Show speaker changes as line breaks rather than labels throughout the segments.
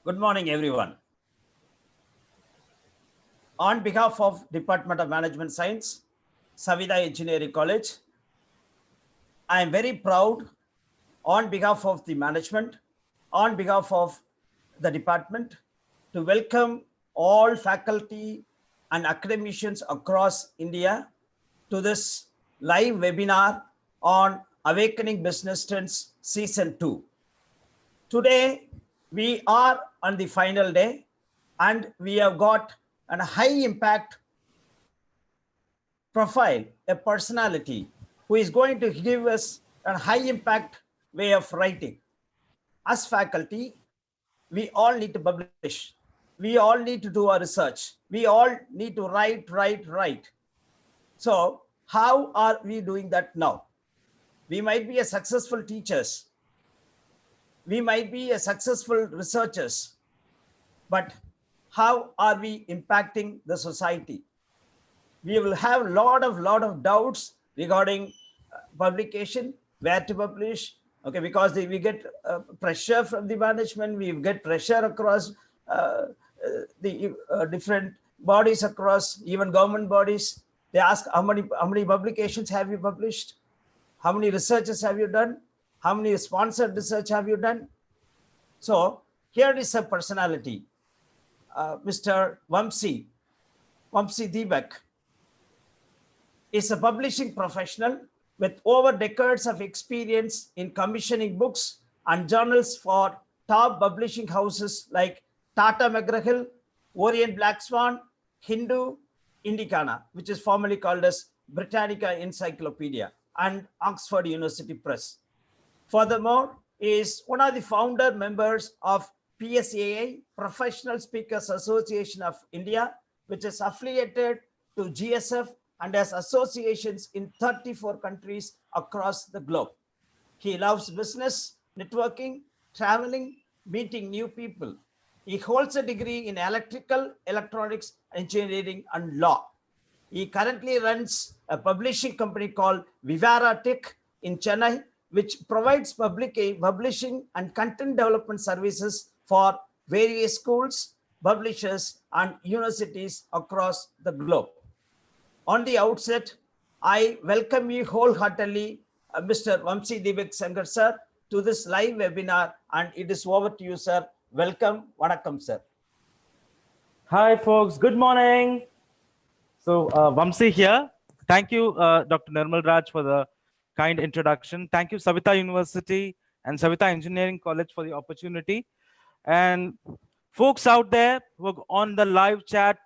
Good morning, everyone. On behalf of Department of Management Science, Savita Engineering College, I am very proud on behalf of the management, on behalf of the department, to welcome all faculty and academicians across India to this live webinar on Awakening Business Trends Season 2. Today, we are on the final day and we have got a high impact profile, a personality who is going to give us a high impact way of writing. As faculty, we all need to publish. We all need to do our research. We all need to write. So how are we doing that now? We might be a successful teachers. We might be a successful researchers, but how are we impacting the society? We will have a lot of doubts regarding publication, where to publish, okay, because we get pressure from the management, we get pressure across the different bodies, across even government bodies. They ask how many publications have you published, how many researches have you done, how many sponsored research have you done. So here is a personality, Mr. Vamsi Deepak is a publishing professional with over decades of experience in commissioning books and journals for top publishing houses like Tata McGraw-Hill, Orient Black Swan, Hindu, Indicana, which is formerly called as Britannica Encyclopedia, and Oxford University Press. Furthermore, is one of the founder members of PSAA, Professional Speakers Association of India, which is affiliated to GSF and has associations in 34 countries across the globe. He loves business, networking, traveling, meeting new people. He holds a degree in electrical, electronics, engineering, and law. He currently runs a publishing company called Vivara Tech in Chennai, which provides publishing and content development services for various schools, publishers, and universities across the globe. On the outset, I welcome you wholeheartedly, Mr. Vamsi Deepak Sangar sir, to this live webinar, and it is over to you, sir. Welcome. Vanakkam, sir.
Hi, folks. Good morning. So, Vamsi here. Thank you, Dr. Nirmal Raj, for the kind introduction. Thank you, Savita University and Savita Engineering College, for the opportunity. And folks out there who are on the live chat,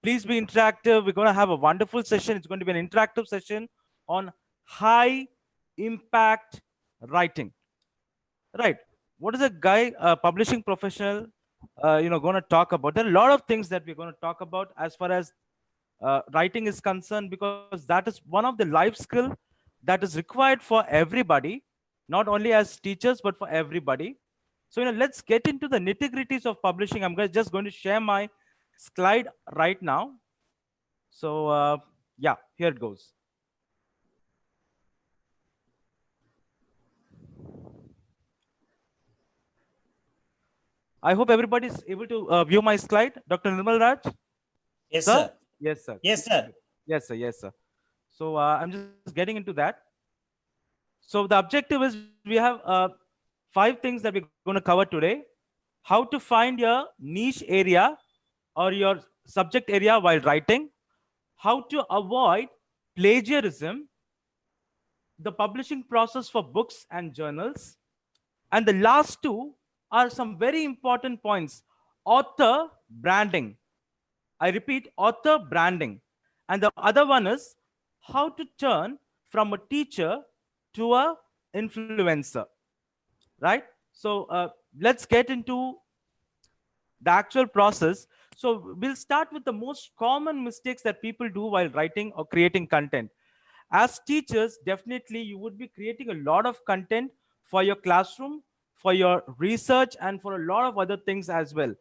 please be interactive. We're going to have a wonderful session. It's going to be an interactive session on high impact writing. Right. What is a guy, a publishing professional, going to talk about? There are a lot of things that we're going to talk about as far as writing is concerned, because that is one of the life skill that is required for everybody, not only as teachers, but for everybody. So, let's get into the nitty-gritties of publishing. I'm just going to share my slide right now. So, yeah, here it goes. I hope everybody is able to view my slide. Dr. Nirmal Raj?
Yes, sir.
Yes, sir.
Yes, sir.
Yes, sir. Yes, sir. So I'm just getting into that. So the objective is we have 5 things that we're going to cover today. How to find your niche area or your subject area while writing. How to avoid plagiarism. The publishing process for books and journals. And the last 2 are some very important points. Author branding. I repeat, author branding. And the other one is how to turn from a teacher to a influencer, right? So let's get into the actual process. So we'll start with the most common mistakes that people do while writing or creating content. As teachers, definitely you would be creating a lot of content for your classroom, for your research, and for a lot of other things as well.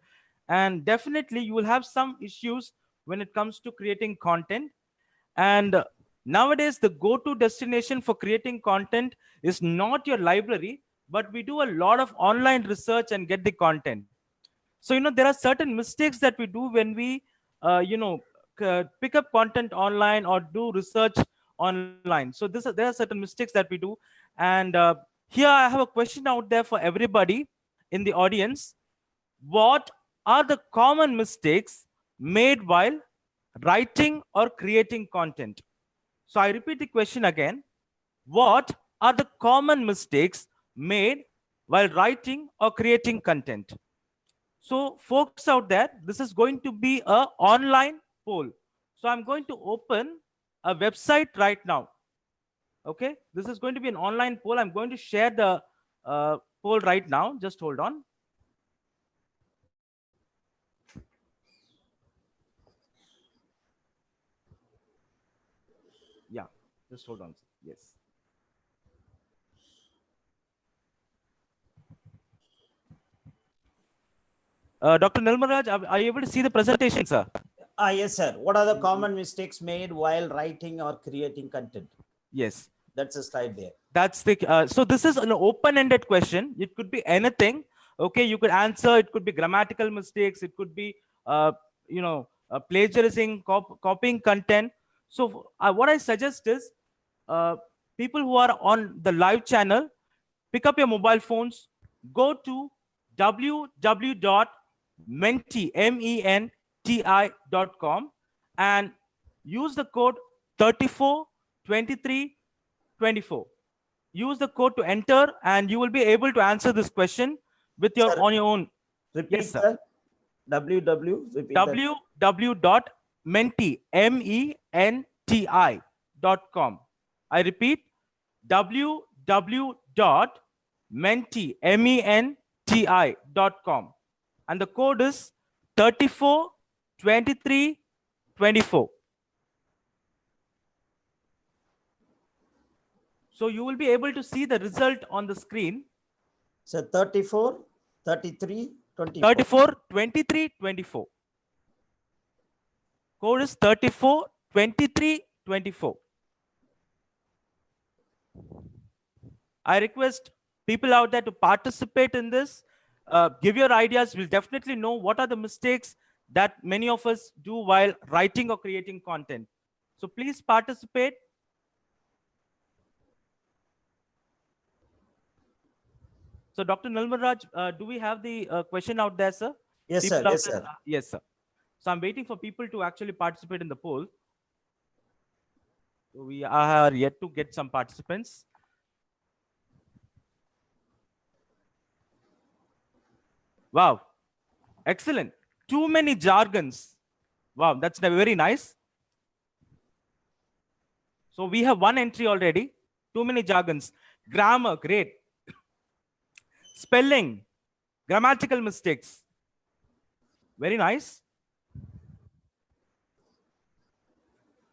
And definitely you will have some issues when it comes to creating content. And nowadays, the go-to destination for creating content is not your library, but we do a lot of online research and get the content. So, there are certain mistakes that we do when we, pick up content online or do research online. So there are certain mistakes that we do. And here I have a question out there for everybody in the audience. What are the common mistakes made while writing or creating content? So I repeat the question again. What are the common mistakes made while writing or creating content? So folks out there, this is going to be a online poll. So I'm going to open a website right now. Okay, this is going to be an online poll. I'm going to share the poll right now. Just hold on. Yeah, just hold on. Yes. Dr. Nilmaraj, are you able to see the presentation, sir?
Yes, sir. What are the common mistakes made while writing or creating content?
Yes.
That's a slide there.
That's the so this is an open-ended question. It could be anything. Okay, you could answer. It could be grammatical mistakes. It could be plagiarizing, copying content. So what I suggest is, uh, people who are on the live channel, pick up your mobile phones, go to www.menti.com and use the code 342324. Use the code to enter, and you will be able to answer this question with your
Sir,
on your own.
repeat,
Yes, sir.
sir. Repeat that.
www.menti.com. I repeat, www.menti.com. And the code is 342324. So you will be able to see the result on the screen.
So 34, 33, 24.
34 23 24. Code is 34 23 24. I request people out there to participate in this. Give your ideas. We'll definitely know what are the mistakes that many of us do while writing or creating content. So please participate. So Dr. Nilmaraj, do we have the question out there, sir?
Yes, sir.
People out
Yes,
there?
sir.
Yes, sir. So I'm waiting for people to actually participate in the poll. So we are yet to get some participants. Wow. Excellent. Too many jargons. Wow, that's very nice. So we have one entry already. Too many jargons. Grammar, great. Spelling, grammatical mistakes. Very nice.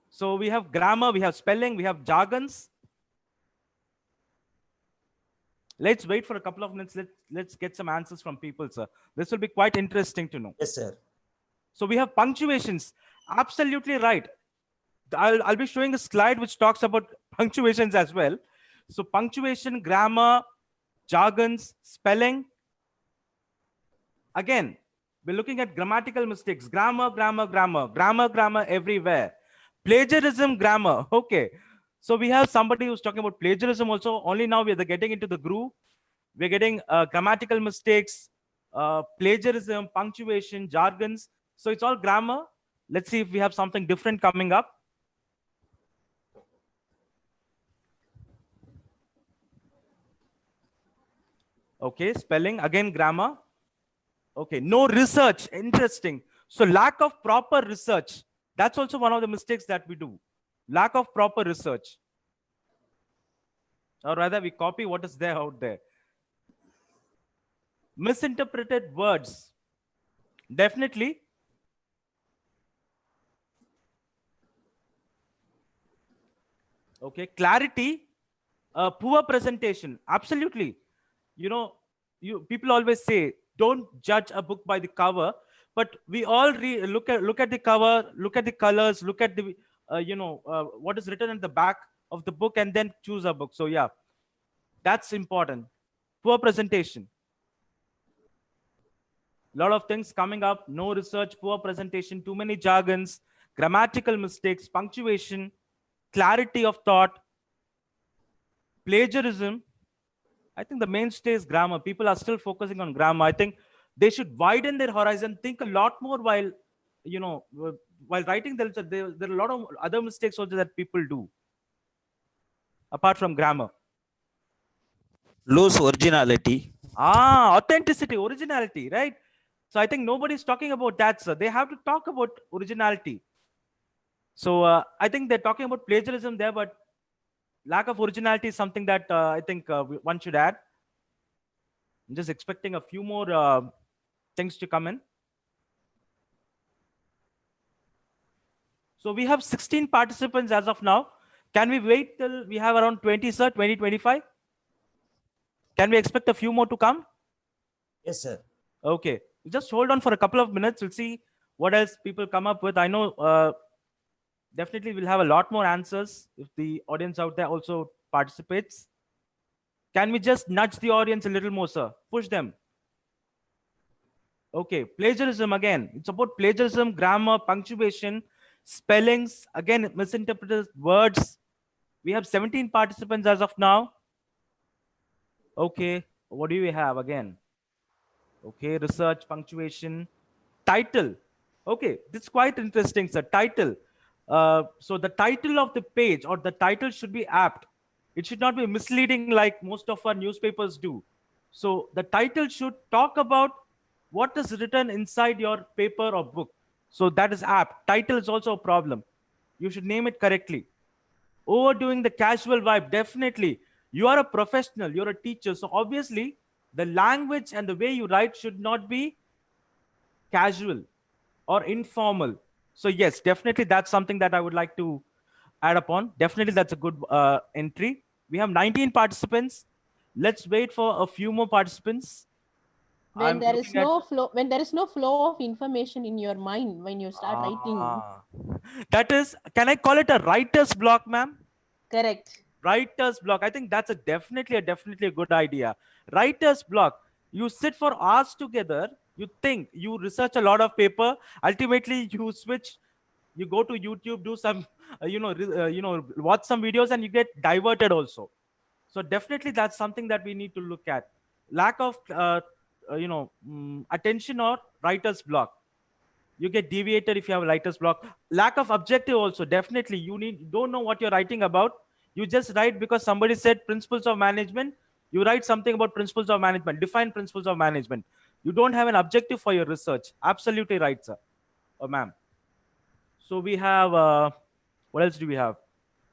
So we have grammar, we have spelling, we have jargons. Let's wait for a couple of minutes. Let's get some answers from people, sir. This will be quite interesting to know.
Yes, sir.
So we have punctuations. Absolutely right. I'll be showing a slide which talks about punctuations as well. So punctuation, grammar, jargons, spelling. Again, we're looking at grammatical mistakes. Grammar, grammar everywhere. Plagiarism, grammar. Okay. So we have somebody who's talking about plagiarism also. Only now we're getting into the groove. We're getting grammatical mistakes, plagiarism, punctuation, jargons. So it's all grammar. Let's see if we have something different coming up. Okay, spelling, again, grammar. Okay, no research. Interesting. So lack of proper research. That's also one of the mistakes that we do. Lack of proper research. Or rather, we copy what is there out there. Misinterpreted words. Definitely. Okay, clarity, poor presentation. Absolutely. People always say, don't judge a book by the cover, but we all look at the cover, look at the colors, look at the what is written in the back of the book, and then choose a book. So yeah, that's important. Poor presentation. A lot of things coming up. No research, poor presentation, too many jargons, grammatical mistakes, punctuation, clarity of thought, plagiarism. I think the mainstay is grammar. People are still focusing on grammar. I think they should widen their horizon, think a lot more while, you know, while writing. There are a lot of other mistakes also that people do apart from grammar.
Lose originality.
Authenticity, originality, right? So I think nobody's talking about that, sir. They have to talk about originality. So I think they're talking about plagiarism there, but lack of originality is something that I think one should add. I'm just expecting a few more things to come in. So we have 16 participants as of now. Can we wait till we have around 20, sir? 20, 25? Can we expect a few more to come?
Yes, sir.
Okay. Just hold on for a couple of minutes. We'll see what else people come up with. I know definitely we'll have a lot more answers if the audience out there also participates. Can we just nudge the audience a little more, sir? Push them. Okay, plagiarism again. It's about plagiarism, grammar, punctuation, spellings, again, misinterpreted words. We have 17 participants as of now. Okay, what do we have again? Okay, research, punctuation, title. Okay, this is quite interesting, sir. Title. So the title of the page or the title should be apt. It should not be misleading like most of our newspapers do. So the title should talk about what is written inside your paper or book. So that is apt. Title is also a problem. You should name it correctly. Overdoing the casual vibe, definitely. You are a professional, you're a teacher. So obviously, the language and the way you write should not be casual or informal. So yes, definitely that's something that I would like to add upon. Definitely that's a good entry. We have 19 participants. Let's wait for a few more participants.
When
I'm
there is
looking at
no flow, when there is no flow of information in your mind when you start writing.
ah, that is, can I call it a writer's block, ma'am?
Correct.
Writer's block. I think that's definitely a good idea. Writer's block. You sit for hours together. You think. You research a lot of paper. Ultimately, you switch. You go to YouTube, do some, watch some videos, and you get diverted also. So definitely, that's something that we need to look at. Lack of, attention or writer's block. You get deviated if you have a writer's block. Lack of objective also, definitely. Don't know what you're writing about. You just write because somebody said principles of management. You write something about principles of management, define principles of management. You don't have an objective for your research. Absolutely right, sir or ma'am. So we have what else do we have?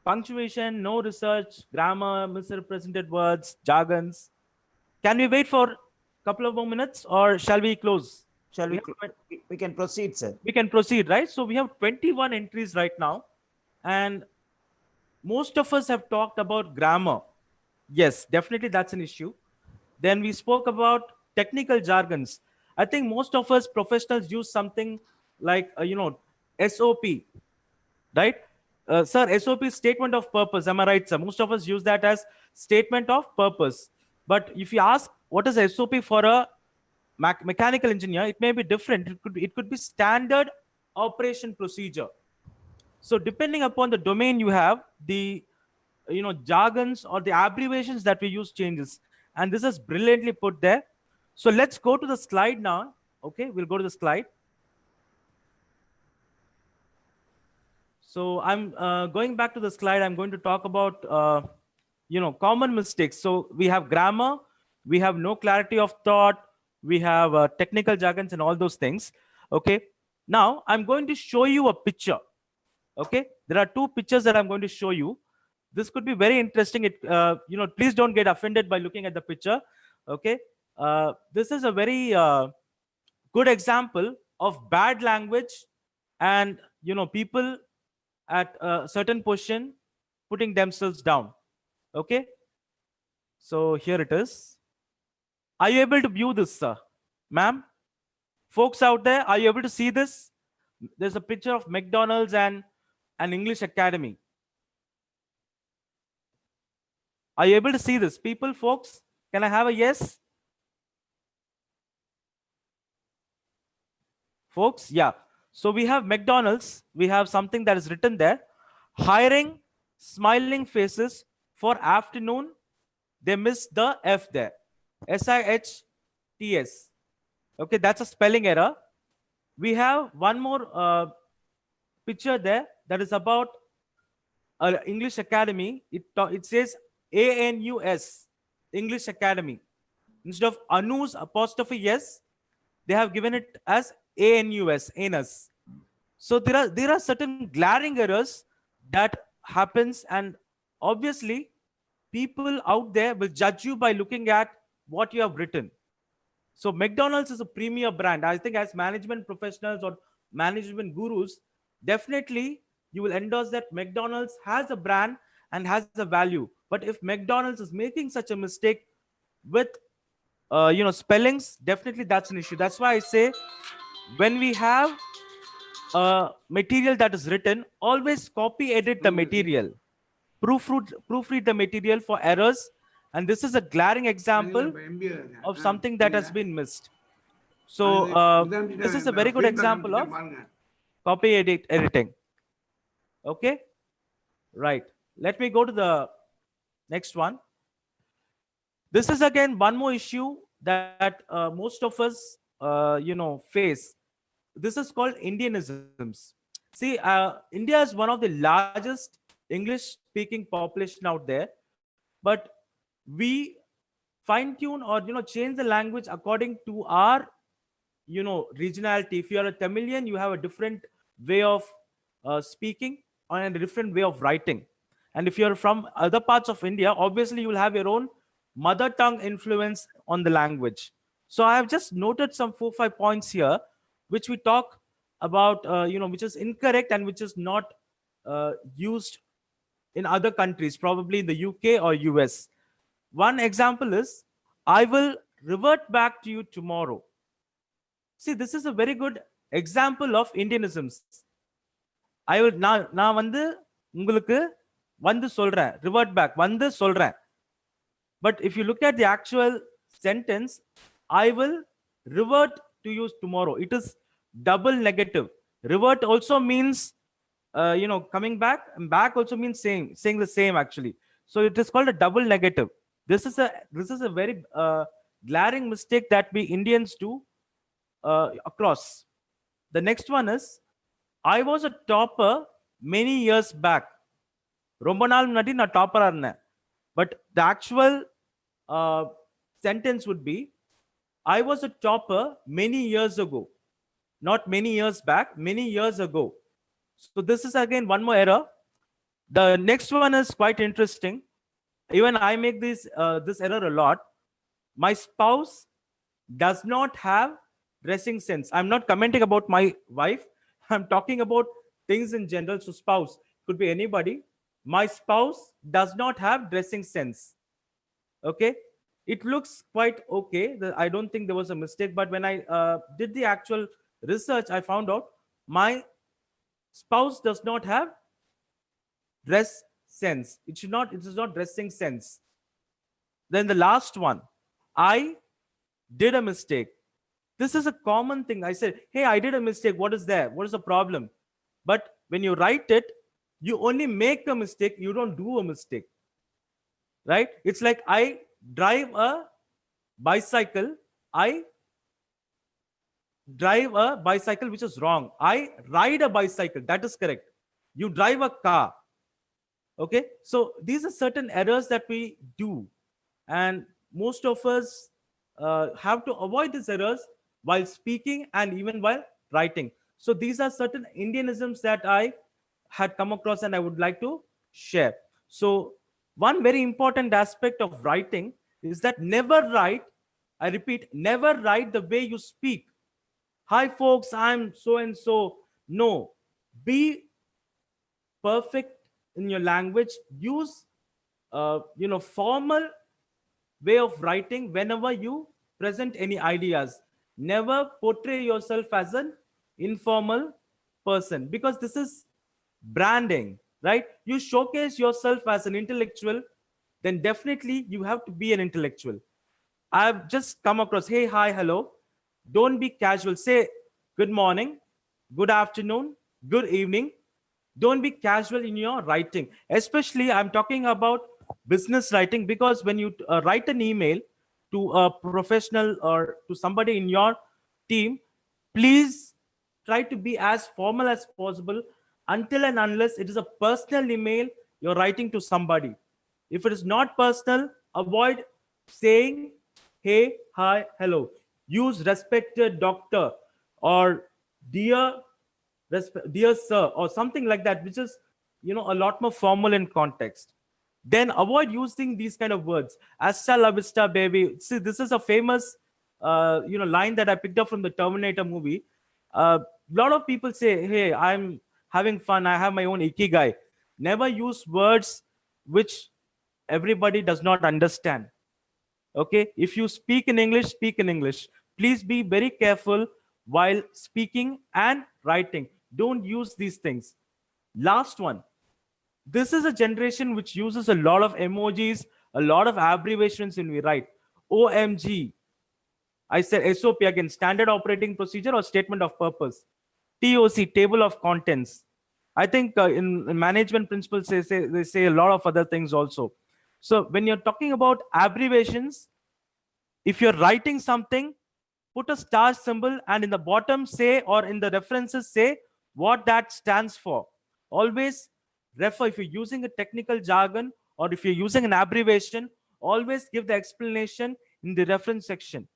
Punctuation, no research, grammar, misrepresented words, jargons. Can we wait for a couple of more minutes or shall we close?
Shall
We
we?
have
We can proceed, sir.
we can proceed, right? So we have 21 entries right now, and most of us have talked about grammar. Yes, definitely that's an issue. Then we spoke about technical jargons. I think most of us professionals use something like SOP, right? Sir, SOP is statement of purpose. Am I right, sir? Most of us use that as statement of purpose. But if you ask what is SOP for a mechanical engineer, it may be different. It could be standard operation procedure. So depending upon the domain you have, the jargons or the abbreviations that we use changes, and this is brilliantly put there. So let's go to the slide now. Okay, we'll go to the slide. So I'm going back to the slide. I'm going to talk about common mistakes. So we have grammar, we have no clarity of thought, we have technical jargons and all those things. Okay. Now I'm going to show you a picture. Okay, there are two pictures that I'm going to show you. This could be very interesting. Please don't get offended by looking at the picture. Okay, this is a very good example of bad language and people at a certain position putting themselves down. Okay, so here it is. Are you able to view this, sir, ma'am? Folks out there, are you able to see this? There's a picture of McDonald's and an English academy. Are you able to see this? People, folks, can I have a yes? folks. Yeah. So we have McDonald's. We have something that is written there. Hiring smiling faces for afternoon. They missed the F there. SIHTS. Okay, that's a spelling error. We have one more picture there that is about English Academy. It says ANUS, English Academy. Instead of Anu's apostrophe S, they have given it as ANUS, ANUS. So there are certain glaring errors that happens, and obviously people out there will judge you by looking at what you have written. So McDonald's is a premier brand. I think as management professionals or management gurus, definitely you will endorse that McDonald's has a brand and has a value. But if McDonald's is making such a mistake with spellings, definitely that's an issue. That's why I say when we have material that is written, always copy edit the material, proofread the material for errors. And this is a glaring example of something that has been missed. So this is a very good example of copy editing. Okay, right. Let me go to the next one. This is again one more issue that most of us face. This is called Indianisms. See, India is one of the largest English speaking population out there, but we fine tune or change the language according to our regionality. If you are a Tamilian, you have a different way of speaking and a different way of writing. And if you're from other parts of India, obviously you will have your own mother tongue influence on the language. So I have just noted some 4-5 points here which we talk about, which is incorrect and which is not used in other countries, probably in the UK or US. One example is, I will revert back to you tomorrow. See, this is a very good example of Indianisms. I will நான் வந்து உங்களுக்கு வந்து சொல்றேன், revert back வந்து சொல்றேன். But if you look at the actual sentence, I will revert to you tomorrow. It is double negative. Revert also means coming back, and back also means saying the same actually. So it is called a double negative. This is a very glaring mistake that we Indians do across. The next one is, I was a topper many years back. ரொம்ப நாள் முன்னாடி நான் டாப்பரா இருந்தேன். But the actual sentence would be, I was a topper many years ago. Not many years back, many years ago. So this is again one more error. The next one is quite interesting. Even I make this error a lot. My spouse does not have dressing sense. I'm not commenting about my wife. I'm talking about things in general. So spouse could be anybody. My spouse does not have dressing sense. Okay, it looks quite okay. I don't think there was a mistake, but when I did the actual research, I found out my spouse does not have dress sense. It is not dressing sense. Then the last one, I did a mistake. This is a common thing. I said, hey, I did a mistake. What is there? What is the problem? But when you write it, you only make a mistake. You don't do a mistake. Right? It's like, I drive a bicycle. I drive a bicycle, which is wrong. I ride a bicycle. That is correct. You drive a car. Okay? So these are certain errors that we do. And most of us have to avoid these errors while speaking and even while writing. So these are certain Indianisms that I had come across and I would like to share. So one very important aspect of writing is that never write, I repeat, never write the way you speak. Hi folks, I'm so and so. No, be perfect in your language. Use formal way of writing whenever you present any ideas. Never portray yourself as an informal person, because this is branding, right? You showcase yourself as an intellectual, then definitely you have to be an intellectual. I've just come across, hey, hi, hello. Don't be casual. Say, good morning, good afternoon, good evening. Don't be casual in your writing. Especially, I'm talking about business writing, because when you write an email to a professional or to somebody in your team, please try to be as formal as possible until and unless it is a personal email you're writing to somebody. If it is not personal, avoid saying hey, hi, hello. Use respected doctor or dear, dear sir, or something like that, which is, a lot more formal in context. Then avoid using these kind of words. Hasta la vista, baby. See, this is a famous, line that I picked up from the Terminator movie. A lot of people say, hey, I'm having fun. I have my own ikigai. Never use words which everybody does not understand. Okay, if you speak in English, speak in English. Please be very careful while speaking and writing. Don't use these things. Last one, this is a generation which uses a lot of emojis, a lot of abbreviations when we write. OMG, I said SOP again, standard operating procedure or statement of purpose. TOC, table of contents. I think in management principles, they say a lot of other things also. So when you're talking about abbreviations, if you're writing something, put a star symbol and in the bottom say, or in the references say what that stands for. Always refer, if you're using a technical jargon or if you're using an abbreviation, always give the explanation in the reference section.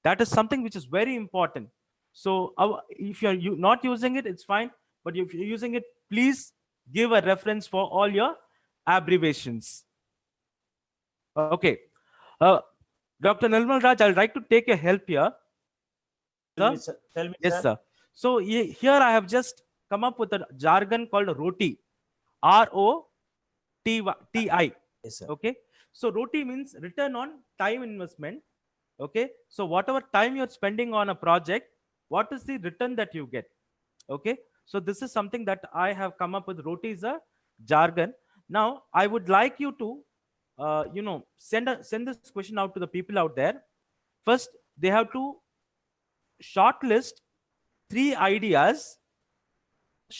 That is something which is very important. So if you're not using it, it's fine. But if you're using it, please give a reference for all your abbreviations. Okay. Uh, Dr. Nirmal Raj, I'll like to take your help here. Sir?
Tell me,
Yes,
sir.
sir. So here I have just come up with a jargon called roti. ROTI.
Yes, sir.
Okay. So roti means return on time investment. Okay. So whatever time you're spending on a project, what is the return that you get? Okay. So this is something that I have come up with. Roti is a jargon. Now I would like you to, send this question out to the people out there. First, they have to shortlist three ideas,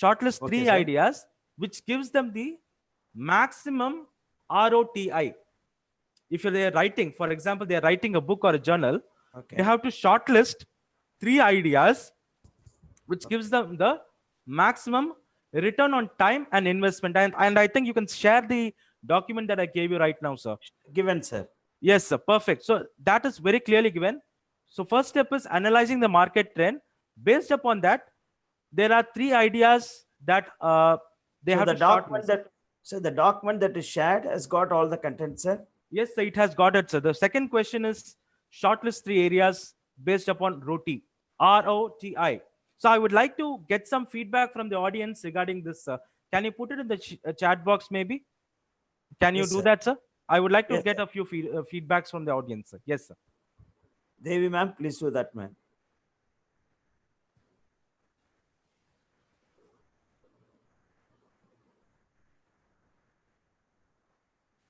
Okay, sir.
ideas, which gives them the maximum ROTI. If they're writing, for example, they're writing a book or a journal,
Okay.
they have to shortlist three ideas, which gives them the maximum return on time and investment. And I think you can share the document that I gave you right now, sir.
Given, sir.
Yes, sir. Perfect. So that is very clearly given. So first step is analyzing the market trend. Based upon that, there are three ideas that they
So
have
the
to
document
shortlist.
the document that is shared has got all the content, sir.
Yes, sir, it has got it, sir. The second question is shortlist three areas based upon ROTI. ROTI. So I would like to get some feedback from the audience regarding this, sir. Can you put it in the chat box, maybe? Can you
Yes,
do
sir.
that, sir? I would like to
Yes,
get
sir.
a few feedbacks from the audience, sir. Yes, sir.
Devi ma'am, please do that, ma'am.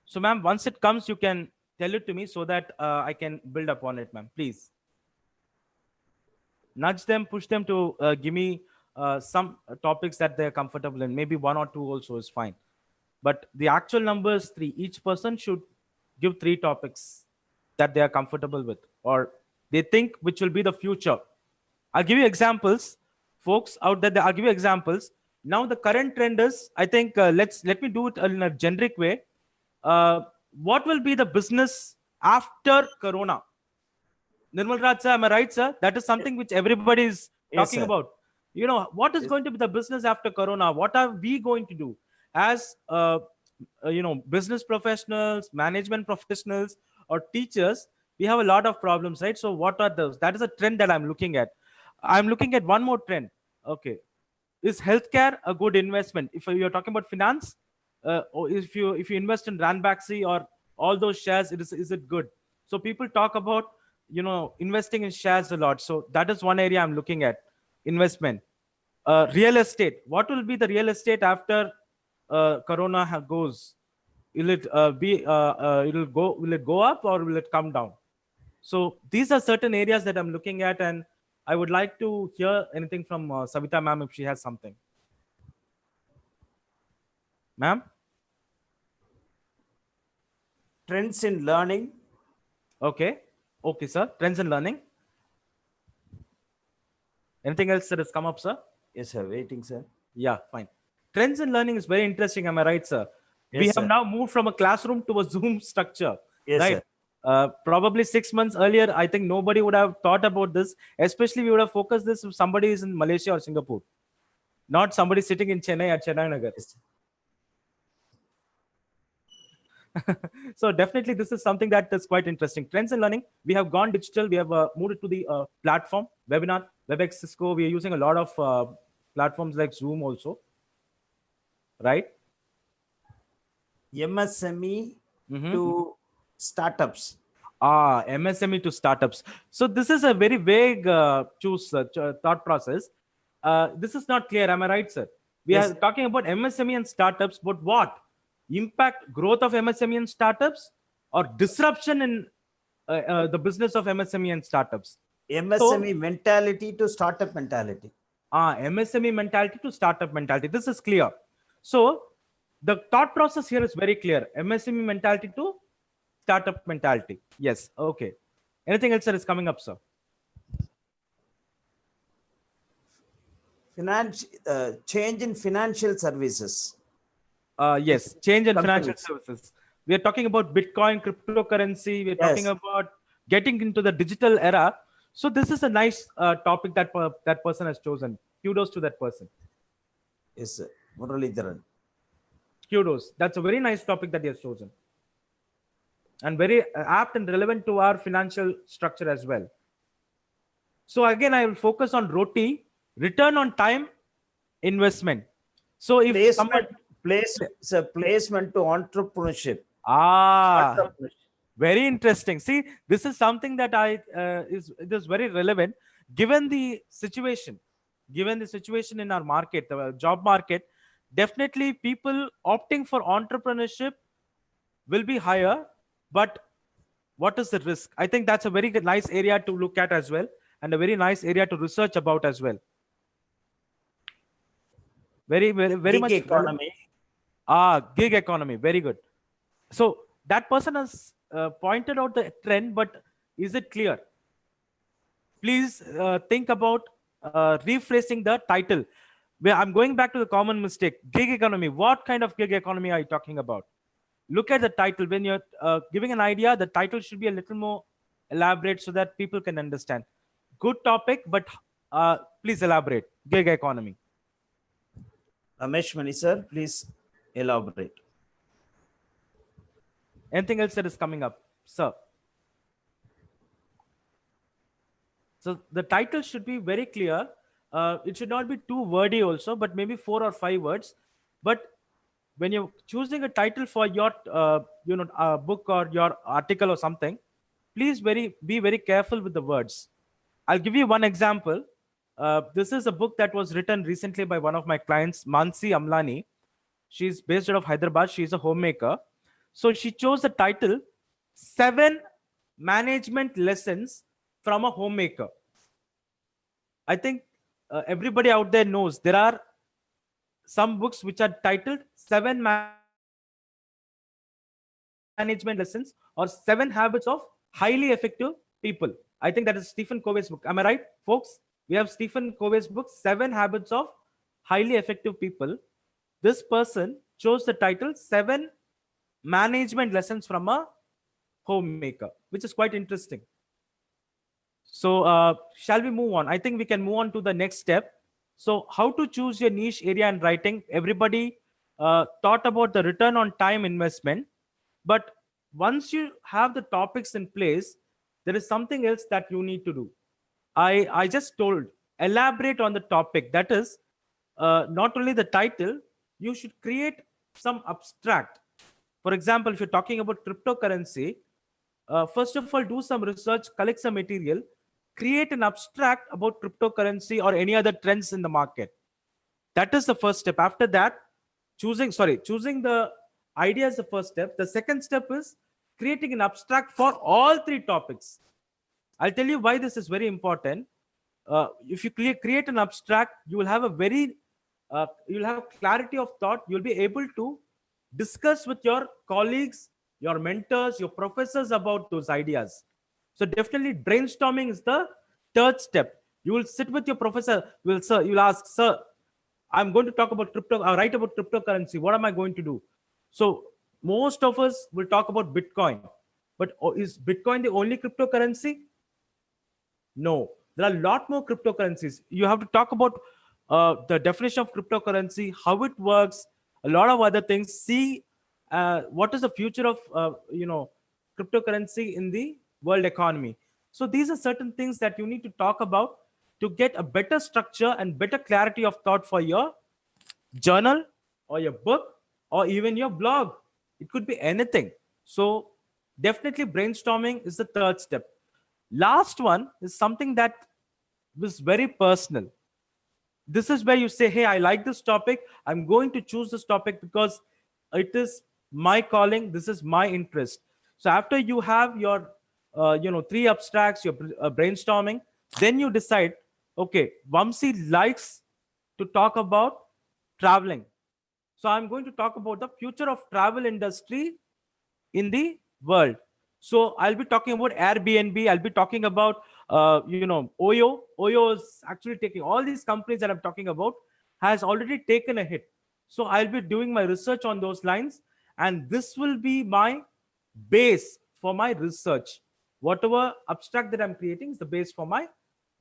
So, ma'am, once it comes, you can tell it to me so that I can build upon it, ma'am. Please nudge them, push them to give me some topics that they're comfortable in. Maybe one or two also is fine. But the actual number is three. Each person should give three topics that they are comfortable with or they think which will be the future. I'll give you examples, folks out there. I'll give you examples. Now the current trend is, I think, let me do it in a generic way. What will be the business after Corona? Nirmal Raj, sir, am I right, sir? That is something which everybody is
Yes,
talking
sir.
about. What is
Yes.
going to be the business after Corona? What are we going to do as, business professionals, management professionals, or teachers? We have a lot of problems, right? So, what are those? That is a trend that I'm looking at. I'm looking at one more trend. Okay, is healthcare a good investment? If you're talking about finance, or if you invest in Ranbaxy or all those shares, is it good? So people talk about investing in shares a lot. So that is one area I'm looking at, investment. Real estate. What will be the real estate after Corona goes? Will it will it go up or will it come down? So these are certain areas that I'm looking at, and I would like to hear anything from Savita ma'am if she has something. Ma'am?
Trends in learning.
Okay. Okay, sir. Trends in learning. Anything else that has come up, sir?
Yes, sir. Waiting, sir.
Yeah, fine. Trends in learning is very interesting. Am I right, sir? We
Yes,
have
sir.
now moved from a classroom to a Zoom structure,
Yes,
right?
sir.
Probably 6 months earlier, I think nobody would have thought about this. Especially, we would have focused this if somebody is in Malaysia or Singapore, not somebody sitting in Chennai at Chennai Nagar.
Yes, sir.
So definitely, this is something that is quite interesting. Trends in learning. We have gone digital. We have moved it to the platform, webinar, WebEx, Cisco. We are using a lot of platforms like Zoom also, right?
MSME
Mhm.
to startups.
MSME to startups. So this is a very vague thought process. This is not clear. Am I right, sir? We
Yes.
are talking about MSME and startups, but what? Impact growth of MSME and startups, or disruption in the business of MSME and startups?
MSME mentality to startup mentality.
MSME mentality to startup mentality. This is clear. So the thought process here is very clear. MSME mentality to startup mentality. Yes. Okay. Anything else that is coming up, sir?
Change in financial services.
Yes. Change in financial
Companies.
services. We are talking about Bitcoin, cryptocurrency. We are talking
Yes.
about getting into the digital era. So this is a nice topic that that person has chosen. Kudos to that person.
Yes, sir. Muralidharan.
Kudos. That's a very nice topic that he has chosen, and very apt and relevant to our financial structure as well. So again, I will focus on ROTI, return on time investment. So if someone
Placement to entrepreneurship.
ah
Entrepreneurship.
very interesting. See, this is something that it is very relevant given the situation, in our market, the job market. Definitely, people opting for entrepreneurship will be higher, but what is the risk? I think that's a very nice area to look at as well, and a very nice area to research about as well. Very
Gig
much relevant.
economy.
Gig economy, very good. So that person has pointed out the trend, but is it clear? Please think about rephrasing the title. Where I'm going back to the common mistake. Gig economy. What kind of gig economy are you talking about? Look at the title. When you're giving an idea, the title should be a little more elaborate so that people can understand. Good topic, but please elaborate. Gig economy.
Ramesh Mani, sir, please elaborate.
Anything else that is coming up, sir? So the title should be very clear. It should not be too wordy also, but maybe 4 or 5 words. But when you're choosing a title for your book or your article or something, please be very careful with the words. I'll give you one example. This is a book that was written recently by one of my clients, Mansi Amlani. She's based out of Hyderabad. She's a homemaker. So she chose the title Seven Management Lessons from a Homemaker. I think everybody out there knows there are some books which are titled Seven Management Lessons or Seven Habits of Highly Effective People. I think that is Stephen Covey's book. Am I right, folks? We have Stephen Covey's book, Seven Habits of Highly Effective People. This person chose the title Seven Management Lessons from a Homemaker, which is quite interesting. So, shall we move on? I think we can move on to the next step. So, how to choose your niche area in writing? Everybody thought about the return on time investment, but once you have the topics in place, there is something else that you need to do. I just told elaborate on the topic. That is not only the title, you should create some abstract. For example, if you're talking about cryptocurrency, first of all, do some research, collect some material, create an abstract about cryptocurrency or any other trends in the market. That is the first step. After that, choosing the idea is the first step. The second step is creating an abstract for all three topics. I'll tell you why this is very important. if you create an abstract, you will have a very you'll have clarity of thought. You'll be able to discuss with your colleagues, your mentors, your professors about those ideas. So definitely brainstorming is the third step. You will sit with your professor. You'll ask, sir, I'm going to talk about crypto. I write about cryptocurrency. What am I going to do? So most of us will talk about Bitcoin, but is Bitcoin the only cryptocurrency? No, there are a lot more cryptocurrencies. You have to talk about the definition of cryptocurrency, how it works, a lot of other things. See what is the future of cryptocurrency in the world economy. So these are certain things that you need to talk about to get a better structure and better clarity of thought for your journal or your book or even your blog. It could be anything. So definitely brainstorming is the third step. Last one is something that was very personal. This is where you say, hey, I like this topic. I'm going to choose this topic because it is my calling. This is my interest. So after you have your three abstracts, your brainstorming, then you decide, okay, Vamsi likes to talk about traveling. So I'm going to talk about the future of travel industry in the world. So I'll be talking about Airbnb. I'll be talking about Oyo. Oyo is actually taking all these companies that I'm talking about has already taken a hit. So I'll be doing my research on those lines, and this will be my base for my research. Whatever abstract that I'm creating is the base for my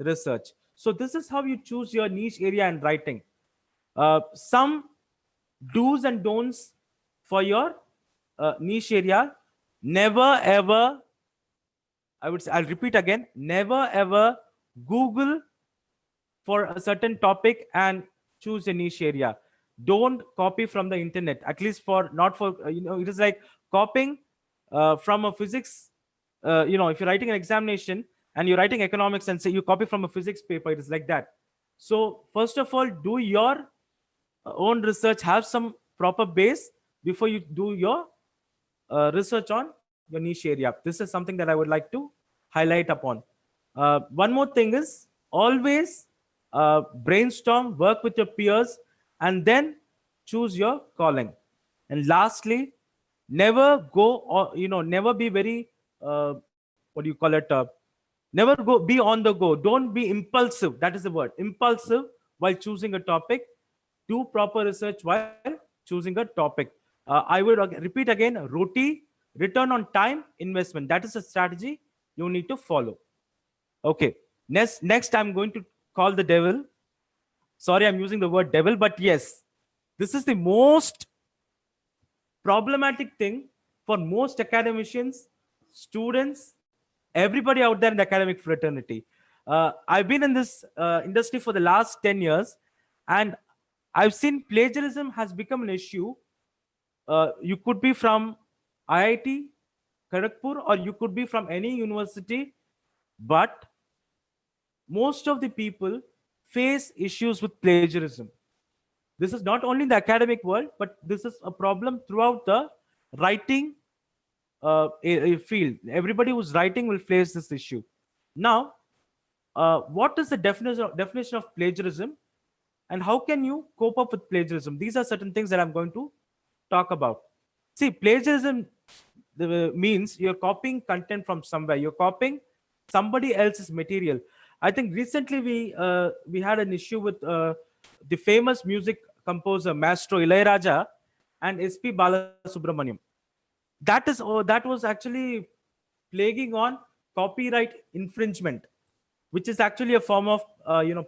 research. So this is how you choose your niche area in writing. Some do's and don'ts for your niche area. Never ever, I would say, I'll repeat again, never ever Google for a certain topic and choose a niche area. Don't copy from the internet, at least for not for it is like copying from a physics. If you're writing an examination and you're writing economics and say you copy from a physics paper, it is like that. So first of all, do your own research, have some proper base before you do your research on your niche area. This is something that I would like to highlight upon. One more thing is always brainstorm, work with your peers, and then choose your calling. And lastly, never go or never be very what do you call it? Never go be on the go. Don't be impulsive. That is the word, impulsive, while choosing a topic. Do proper research while choosing a topic. I would repeat again, ROTI, return on time investment. That is a strategy you need to follow. Okay. Next I'm going to call the devil. Sorry, I'm using the word devil, but yes, this is the most problematic thing for most academicians, students, everybody out there in the academic fraternity. I've been in this industry for the last 10 years, and I've seen plagiarism has become an issue. You could be from IIT, Kharagpur, or you could be from any university, but most of the people face issues with plagiarism. This is not only in the academic world, but this is a problem throughout the writing a field. Everybody who's writing will face this issue. Now, what is the definition of plagiarism, and how can you cope up with plagiarism? These are certain things that I'm going to talk about. See, plagiarism means you're copying content from somewhere. You're copying somebody else's material. I think recently we had an issue with the famous music composer Maestro Ilayaraja and SP Balasubramaniam. That was actually plaguing on copyright infringement, which is actually a form of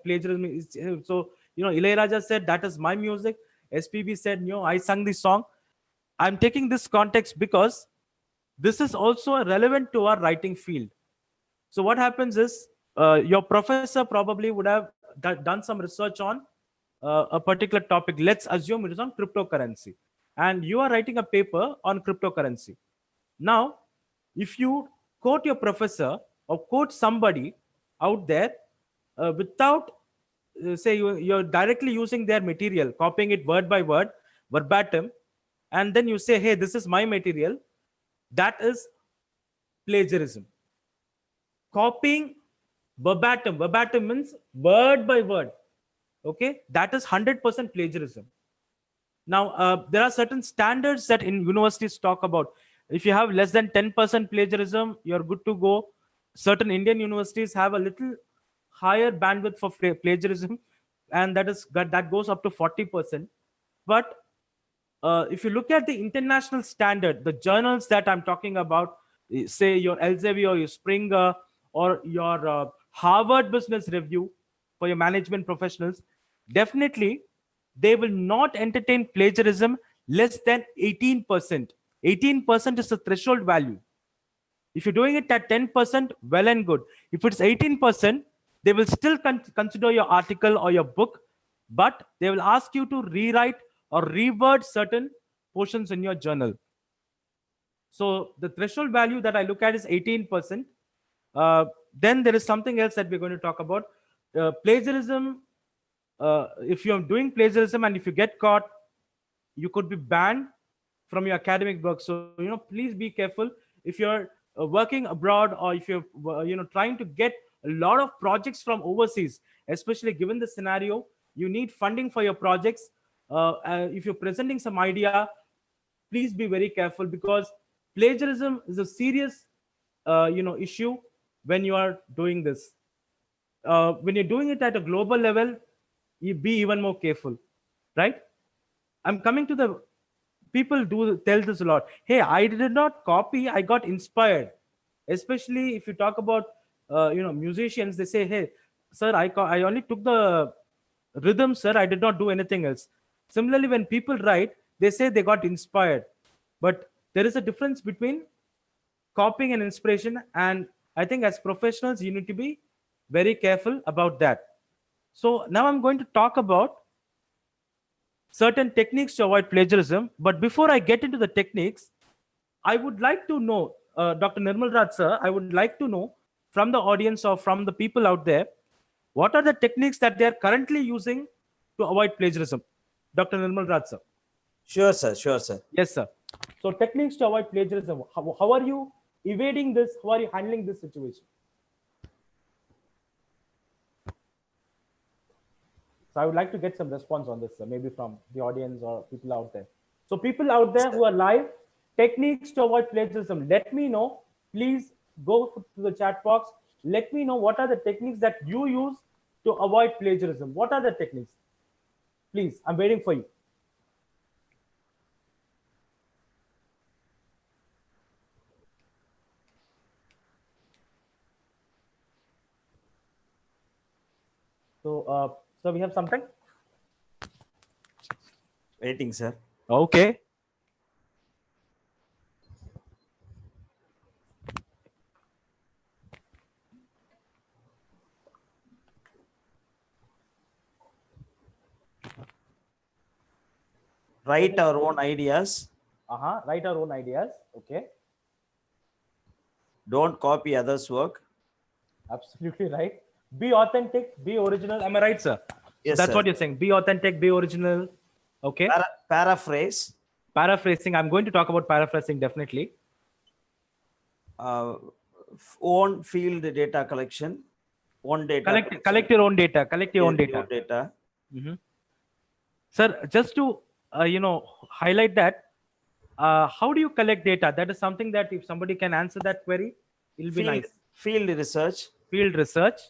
plagiarism. So Ilayaraja said that is my music. SPB said no, I sung this song. I'm taking this context because this is also relevant to our writing field. So what happens is your professor probably would have done some research on a particular topic. Let's assume it is on cryptocurrency, and you are writing a paper on cryptocurrency. Now, if you quote your professor or quote somebody out there without, say, you're directly using their material, copying it word by word, verbatim, and then you say, hey, this is my material, that is plagiarism. Copying verbatim. Verbatim means word by word. Okay, that is 100% plagiarism. Now, there are certain standards that in universities talk about. If you have less than 10% plagiarism, you're good to go. Certain Indian universities have a little higher bandwidth for plagiarism, and that goes up to 40%. But if you look at the international standard, the journals that I'm talking about, say your Elsevier, your Springer, or your Harvard Business Review for your management professionals, definitely they will not entertain plagiarism less than 18%. 18% is the threshold value. If you're doing it at 10%, well and good. If it's 18%, they will still consider your article or your book, but they will ask you to rewrite or reword certain portions in your journal. So the threshold value that I look at is 18%. Then there is something else that we're going to talk about. Plagiarism. If you're doing plagiarism and if you get caught, you could be banned from your academic work. So please be careful. If you're working abroad, or if you're trying to get a lot of projects from overseas, especially given the scenario, you need funding for your projects. If you're presenting some idea, please be very careful, because plagiarism is a serious issue when you are doing this. When you're doing it at a global level, you be even more careful, right? I'm coming to the people do tell this a lot. Hey, I did not copy, I got inspired. Especially if you talk about musicians, they say, hey, sir, I only took the rhythm, sir, I did not do anything else. Similarly, when people write, they say they got inspired. But there is a difference between copying and inspiration, and I think as professionals you need to be very careful about that. So now I'm going to talk about certain techniques to avoid plagiarism. But before I get into the techniques, I would like to know, Dr. Nirmal Raj sir, I would like to know from the audience or from the people out there, what are the techniques that they are currently using to avoid plagiarism? Dr. Nirmal Raj sir.
Sure, sir. Sure, sir.
Yes, sir. So techniques to avoid plagiarism. How are you evading this? How are you handling this situation? So I would like to get some response on this, sir, maybe from the audience or people out there. So people out there who are live, techniques to avoid plagiarism, let me know. Please go to the chat box. Let me know what are the techniques that you use to avoid plagiarism. What are the techniques? Please, I'm waiting for you. So we have something?
Waiting, sir.
Okay.
Write our own ideas.
Write our own ideas. Okay.
Don't copy others' work.
Absolutely right. Be authentic, be original. Am I right, sir?
Yes,
That's
sir.
what you're saying. Be authentic, be original. Okay.
Paraphrase.
Paraphrasing. I'm going to talk about paraphrasing definitely.
Own field data collection. Own data.
Collect your own data. Collect your own data.
Data.
Sir, just to highlight that, how do you collect data? That is something that if somebody can answer that query, it'll be nice.
Field research.
Field research.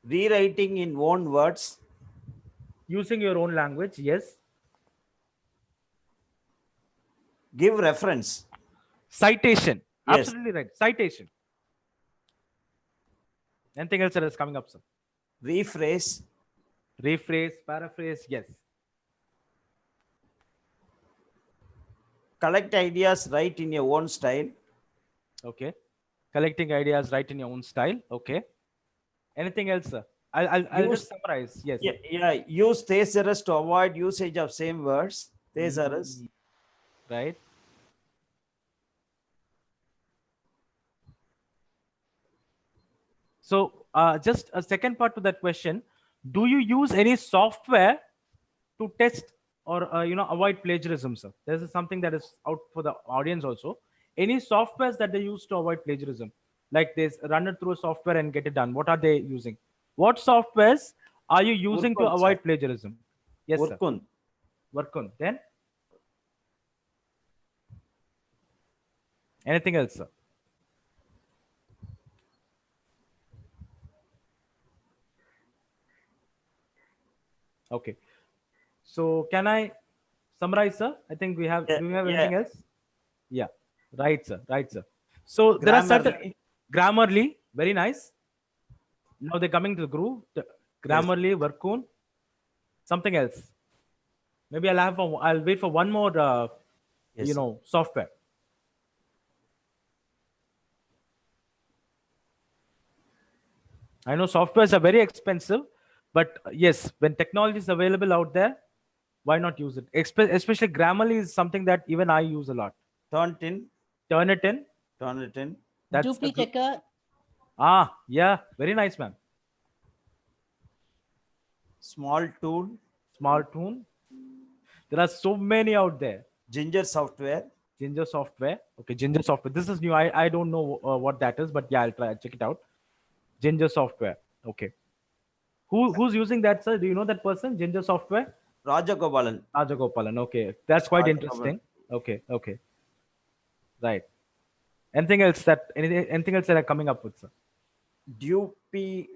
Rewriting in own words.
Using your own language, yes.
Give reference.
Citation.
Yes.
Absolutely right. Citation. Anything else that is coming up, sir?
Rephrase.
Rephrase, paraphrase, yes.
Collect ideas, write in your own style.
Okay. Collecting ideas, write in your own style. Okay. Anything else, sir? I'll just summarize. Yes.
Yeah. Use thesaurus to avoid usage of same words. Thesaurus.
Right. So just a second part to that question. Do you use any software to test or avoid plagiarism, sir? This is something that is out for the audience also. any softwares that they use to avoid plagiarism, like they run it through a software and get it done. What are they using? What softwares are you using to
Urkun, sir.
avoid plagiarism? Yes, sir.
Urkun.
Work on. Then anything else, sir? Okay. So can I summarize, sir? I think we have.
Yeah,
Do we have
yeah.
anything else? Yeah. Right, sir. Right, sir. So there are certain
Grammarly.
Grammarly. Very nice. Now they're coming to the groove.
Yes.
Grammarly, Workun, something else. Maybe I'll wait for one more.
Yes.
Software. I know softwares are very expensive, but yes, when technology is available out there, why not use it? Especially Grammarly is something that even I use a lot.
Turn it in.
Turn it in.
Turn it in.
That's a
Duplicator.
yeah, very nice, man.
Small tool.
Small tune. There are so many out there.
Ginger software.
Ginger software. Okay, Ginger software. This is new. I don't know what that is, but yeah, I'll try check it out. Ginger software. Okay. Who's using that, sir? Do you know that person? Ginger software.
Rajagopalan.
Rajagopalan. Okay, that's quite
Rajagopalan.
interesting. Okay, okay, right. Anything else that are coming up with, sir?
Dupli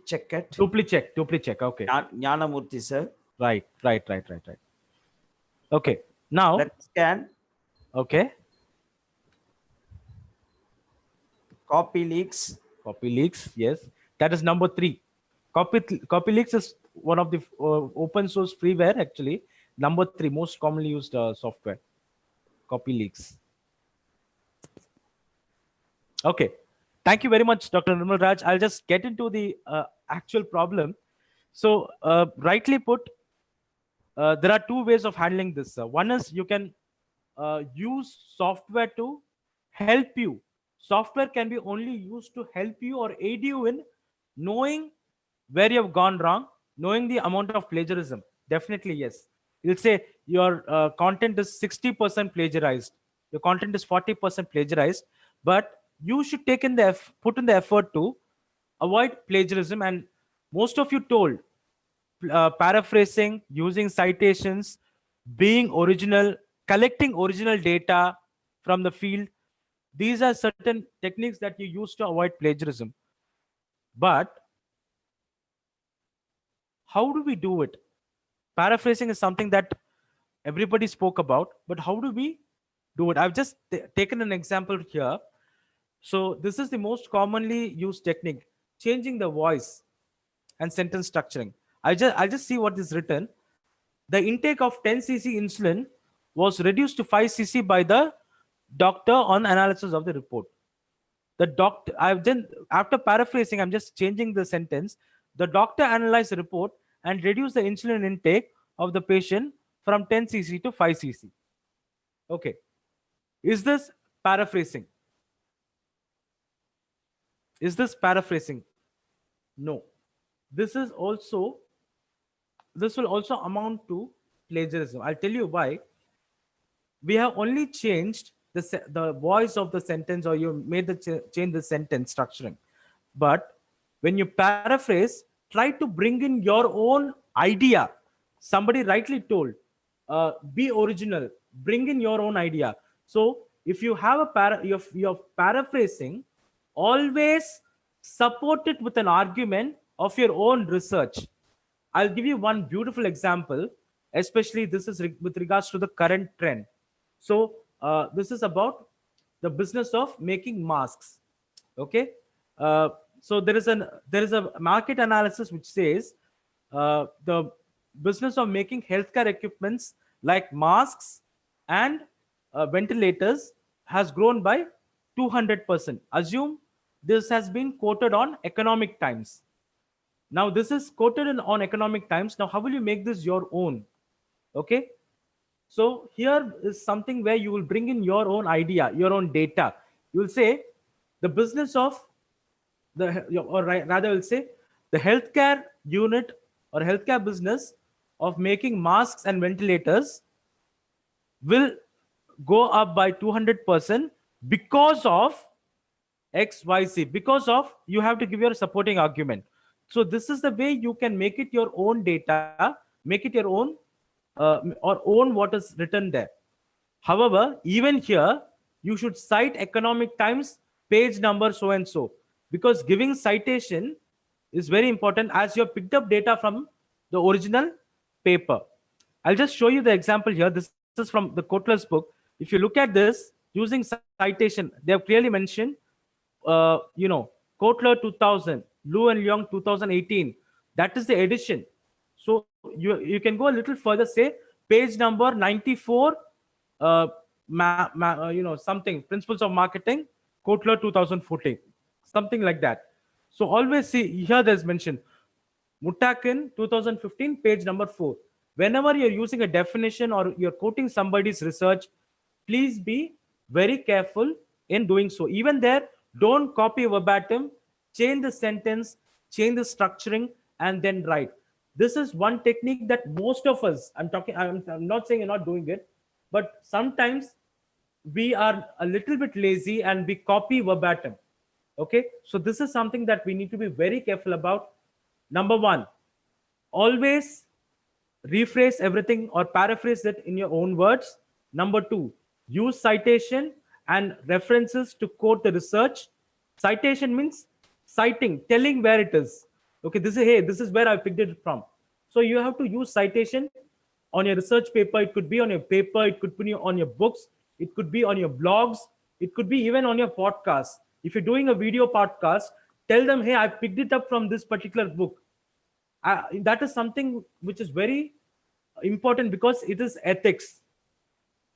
check it.
Dupli check. Okay,
Jnanamurthy, sir.
right. Okay, now
Let's scan.
okay,
Copy leaks.
copy leaks. Yes, that is number 3. Copy leaks is one of the open source freeware actually. Number 3 most commonly used software. Copy leaks. Okay. Thank you very much, Dr. Nirmal Raj. I'll just get into the actual problem. So, rightly put, there are 2 ways of handling this. One is you can use software to help you. Software can be only used to help you or aid you in knowing where you have gone wrong, knowing the amount of plagiarism. Definitely, yes. You'll say your content is 60% plagiarized, your content is 40% plagiarized, but you should put in the effort to avoid plagiarism. And most of you told paraphrasing, using citations, being original, collecting original data from the field. These are certain techniques that you use to avoid plagiarism. But how do we do it? Paraphrasing is something that everybody spoke about, but how do we do it? I've just taken an example here. So this is the most commonly used technique, changing the voice and sentence structuring. I'll just see what is written. The intake of 10 cc insulin was reduced to 5 cc by the doctor on analysis of the report. The doctor, I've then, after paraphrasing, I'm just changing the sentence. The doctor analyzed the report and reduced the insulin intake of the patient from 10 cc to 5 cc. Okay. Is this paraphrasing? Is this paraphrasing? No. This will also amount to plagiarism. I'll tell you why. We have only changed the voice of the sentence, or you made the change the sentence structuring. But when you paraphrase, try to bring in your own idea. Somebody rightly told, be original, bring in your own idea. So if you have you're paraphrasing, always support it with an argument of your own research. I'll give you one beautiful example, especially this is with regards to the current trend. So this is about the business of making masks. Okay, so there is a market analysis which says the business of making healthcare equipments like masks and ventilators has grown by 200%. Assume this has been quoted on Economic Times. Now this is quoted on Economic Times. Now how will you make this your own? Okay, so here is something where you will bring in your own idea, your own data. You will say the business of or rather will say the healthcare unit or healthcare business of making masks and ventilators will go up by 200% because of XYZ, because of, you have to give your supporting argument. So this is the way you can make it your own data, make it your own, or own what is written there. However, even here, you should cite Economic Times page number so and so, because giving citation is very important as you have picked up data from the original paper. I'll just show you the example here. This is from the Kotler's book. If you look at this using citation, they have clearly mentioned, Kotler 2000, Lu and Leong 2018. That is the edition. So you can go a little further, say page number 94, something, Principles of Marketing, Kotler 2014, something like that. So always see here there's mentioned Mutakin 2015, page number 4. Whenever you're using a definition or you're quoting somebody's research, please be very careful in doing so. Even there, don't copy verbatim, change the sentence, change the structuring, and then write. This is one technique that most of us, I'm not saying you're not doing it, but sometimes we are a little bit lazy and we copy verbatim. Okay, so this is something that we need to be very careful about. Number one, always rephrase everything or paraphrase it in your own words. Number two, use citation and references to quote the research. Citation means citing, telling where it is. Okay, this is where I picked it from. So you have to use citation on your research paper. It could be on your paper, it could be on your books, it could be on your blogs, it could be even on your podcast. If you're doing a video podcast, tell them, hey, I picked it up from this particular book. That is something which is very important because it is ethics.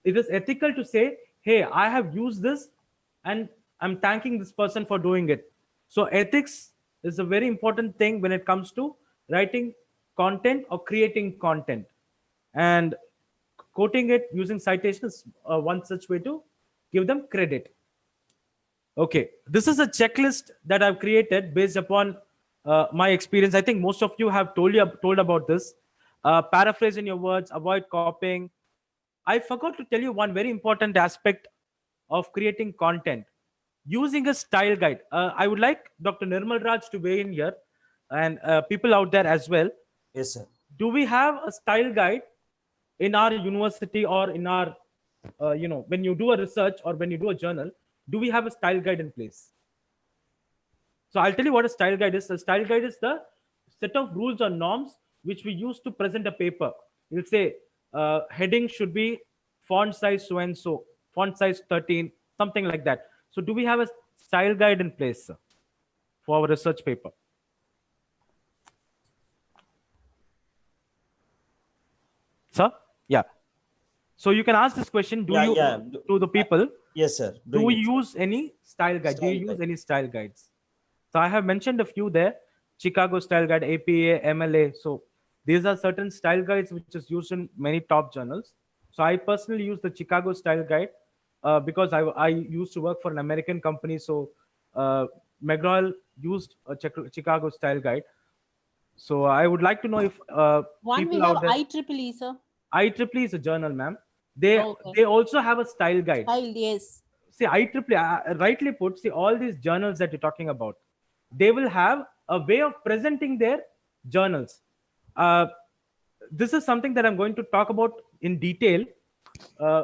It is ethical to say, hey, I have used this and I'm thanking this person for doing it. So ethics is a very important thing when it comes to writing content or creating content. And quoting it using citation is one such way to give them credit. Okay, this is a checklist that I've created based upon my experience. I think most of you have told about this. Paraphrase in your words, avoid copying. I forgot to tell you one very important aspect of creating content. Using a style guide. I would like Dr. Nirmal Raj to weigh in here, and people out there as well.
Yes, sir.
Do we have a style guide in our university or in our, when you do a research or when you do a journal, do we have a style guide in place? So I'll tell you what a style guide is. A style guide is the set of rules or norms which we use to present a paper. You'll say heading should be font size so and so, font size 13, something like that. So do we have a style guide in place, sir, for our research paper? Sir? Yeah. So you can ask this question, to the people.
Yes, sir.
Do we use any style guide? Do you use any style guides? So I have mentioned a few there. Chicago Style Guide, APA, MLA. So these are certain style guides which is used in many top journals. So I personally use the Chicago Style Guide because I used to work for an American company. So McGraw used a Chicago Style Guide. So I would like to know if
One we
people
have
out there.
IEEE, sir.
IEEE is a journal, ma'am. They
Okay.
they also have a style guide.
Style, yes.
See, IEEE, rightly put, see, all these journals that you're talking about, they will have a way of presenting their journals. This is something that I'm going to talk about in detail.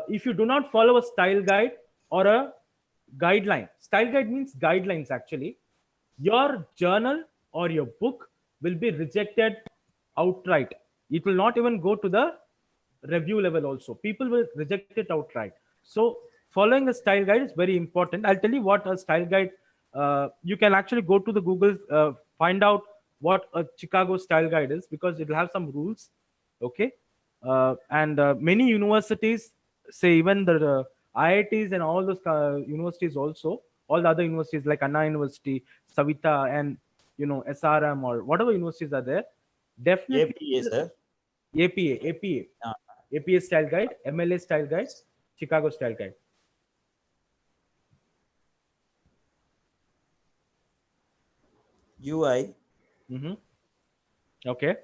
If you do not follow a style guide or a guideline, style guide means guidelines actually, your journal or your book will be rejected outright. It will not even go to the review level also. People will reject it outright. So following a style guide is very important. I'll tell you what a style guide, you can actually go to the Google, find out what a Chicago style guide is because it will have some rules. Okay. And many universities, say even the IITs and all those universities also, all the other universities like Anna University, Savita, and SRM or whatever universities are there, definitely
APA, sir.
APA, APA style guide, MLA style guide, Chicago style guide.
UI.
Okay.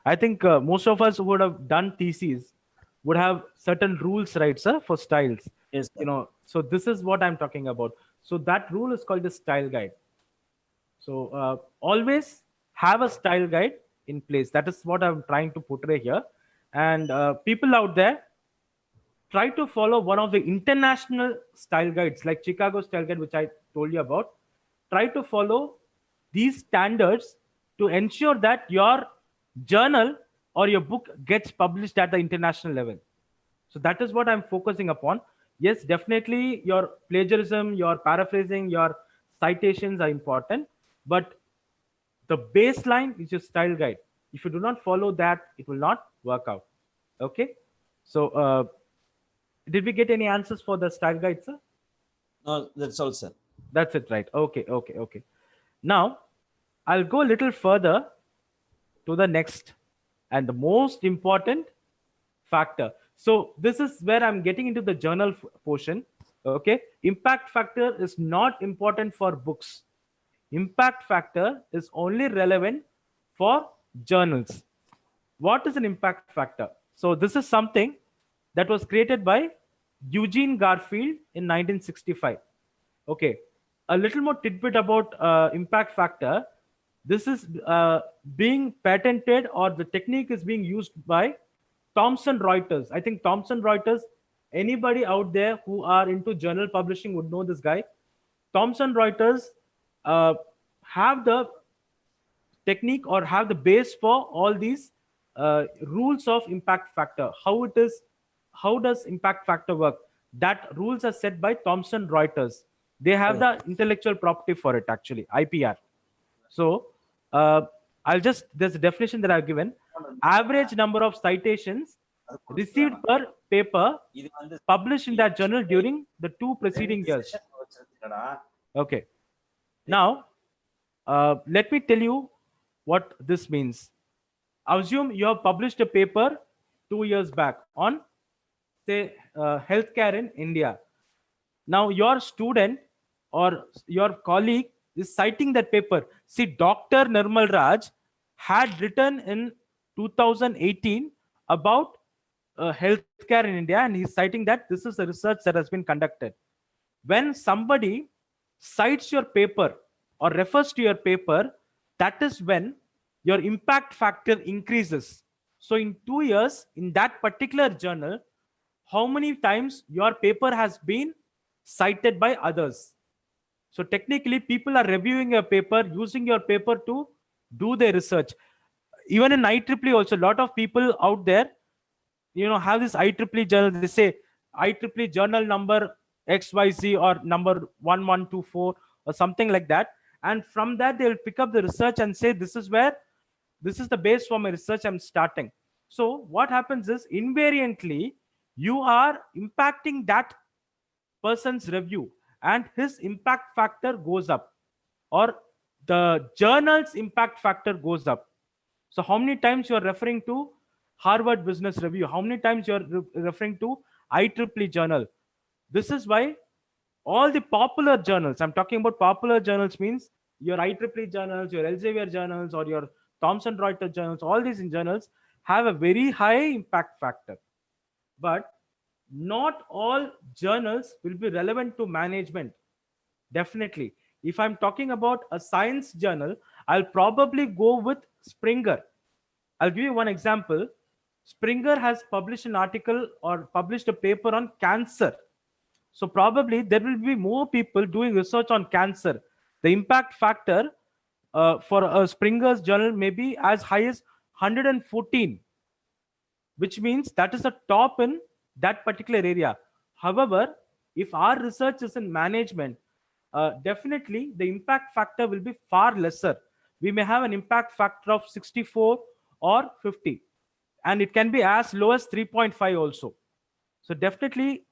I think most of us who would have done theses would have certain rules, right, sir, for styles.
Yes, sir.
So this is what I'm talking about. So that rule is called the style guide. So always have a style guide in place. That is what I'm trying to portray here. And people out there, try to follow one of the international style guides like Chicago style guide, which I told you about. Try to follow these standards to ensure that your journal or your book gets published at the international level. So that is what I'm focusing upon. Yes, definitely your plagiarism, your paraphrasing, your citations are important, but the baseline is your style guide. If you do not follow that, it will not work out. Okay. So did we get any answers for the style guide, sir?
No, that's all, sir.
That's it, right? Okay, okay, okay. Now, I'll go a little further to the next and the most important factor. So, this is where I'm getting into the journal portion. Okay, impact factor is not important for books. Impact factor is only relevant for journals. What is an impact factor? So, this is something that was created by Eugene Garfield in 1965. Okay, a little more tidbit about impact factor. This is being patented, or the technique is being used by Thomson Reuters. I think Thomson Reuters, anybody out there who are into journal publishing would know this guy. Thomson Reuters uh, have the technique or have the base for all these rules of impact factor. How does impact factor work? That rules are set by Thomson Reuters. They have the intellectual property for it, actually, IPR. So there's a definition that I've given. Average number of citations received per paper published in that journal during the 2 preceding years. Okay. Now, let me tell you what this means. Assume you have published a paper 2 years back on, say, healthcare in India. Now, your student or your colleague is citing that paper. See, Dr. Nirmal Raj had written in 2018 about healthcare in India, and he's citing that this is the research that has been conducted. When somebody cites your paper or refers to your paper, that is when your impact factor increases. So in 2 years, in that particular journal, how many times your paper has been cited by others? So technically, people are reviewing your paper, using your paper to do their research. Even in IEEE also, a lot of people out there, have this IEEE journal. They say IEEE journal number XYZ or number 1124 or something like that. And from that, they'll pick up the research and say, this is the base for my research I'm starting. So what happens is, invariantly, you are impacting that person's review and his impact factor goes up, or the journal's impact factor goes up. So how many times you're referring to Harvard Business Review, how many times you're referring to IEEE journal? This is why all the popular journals, I'm talking about popular journals, means your IEEE journals, your Elsevier journals, or your Thomson Reuters journals, all these journals have a very high impact factor. But not all journals will be relevant to management. Definitely. If I'm talking about a science journal, I'll probably go with Springer. I'll give you one example. Springer has published an article or published a paper on cancer. So probably there will be more people doing research on cancer. The impact factor for a Springer's journal may be as high as 114, which means that is the top in that particular area. However, if our research is in management, definitely the impact factor will be far lesser. We may have an impact factor of 64 or 50, and it can be as low as 3.5 also. So definitely,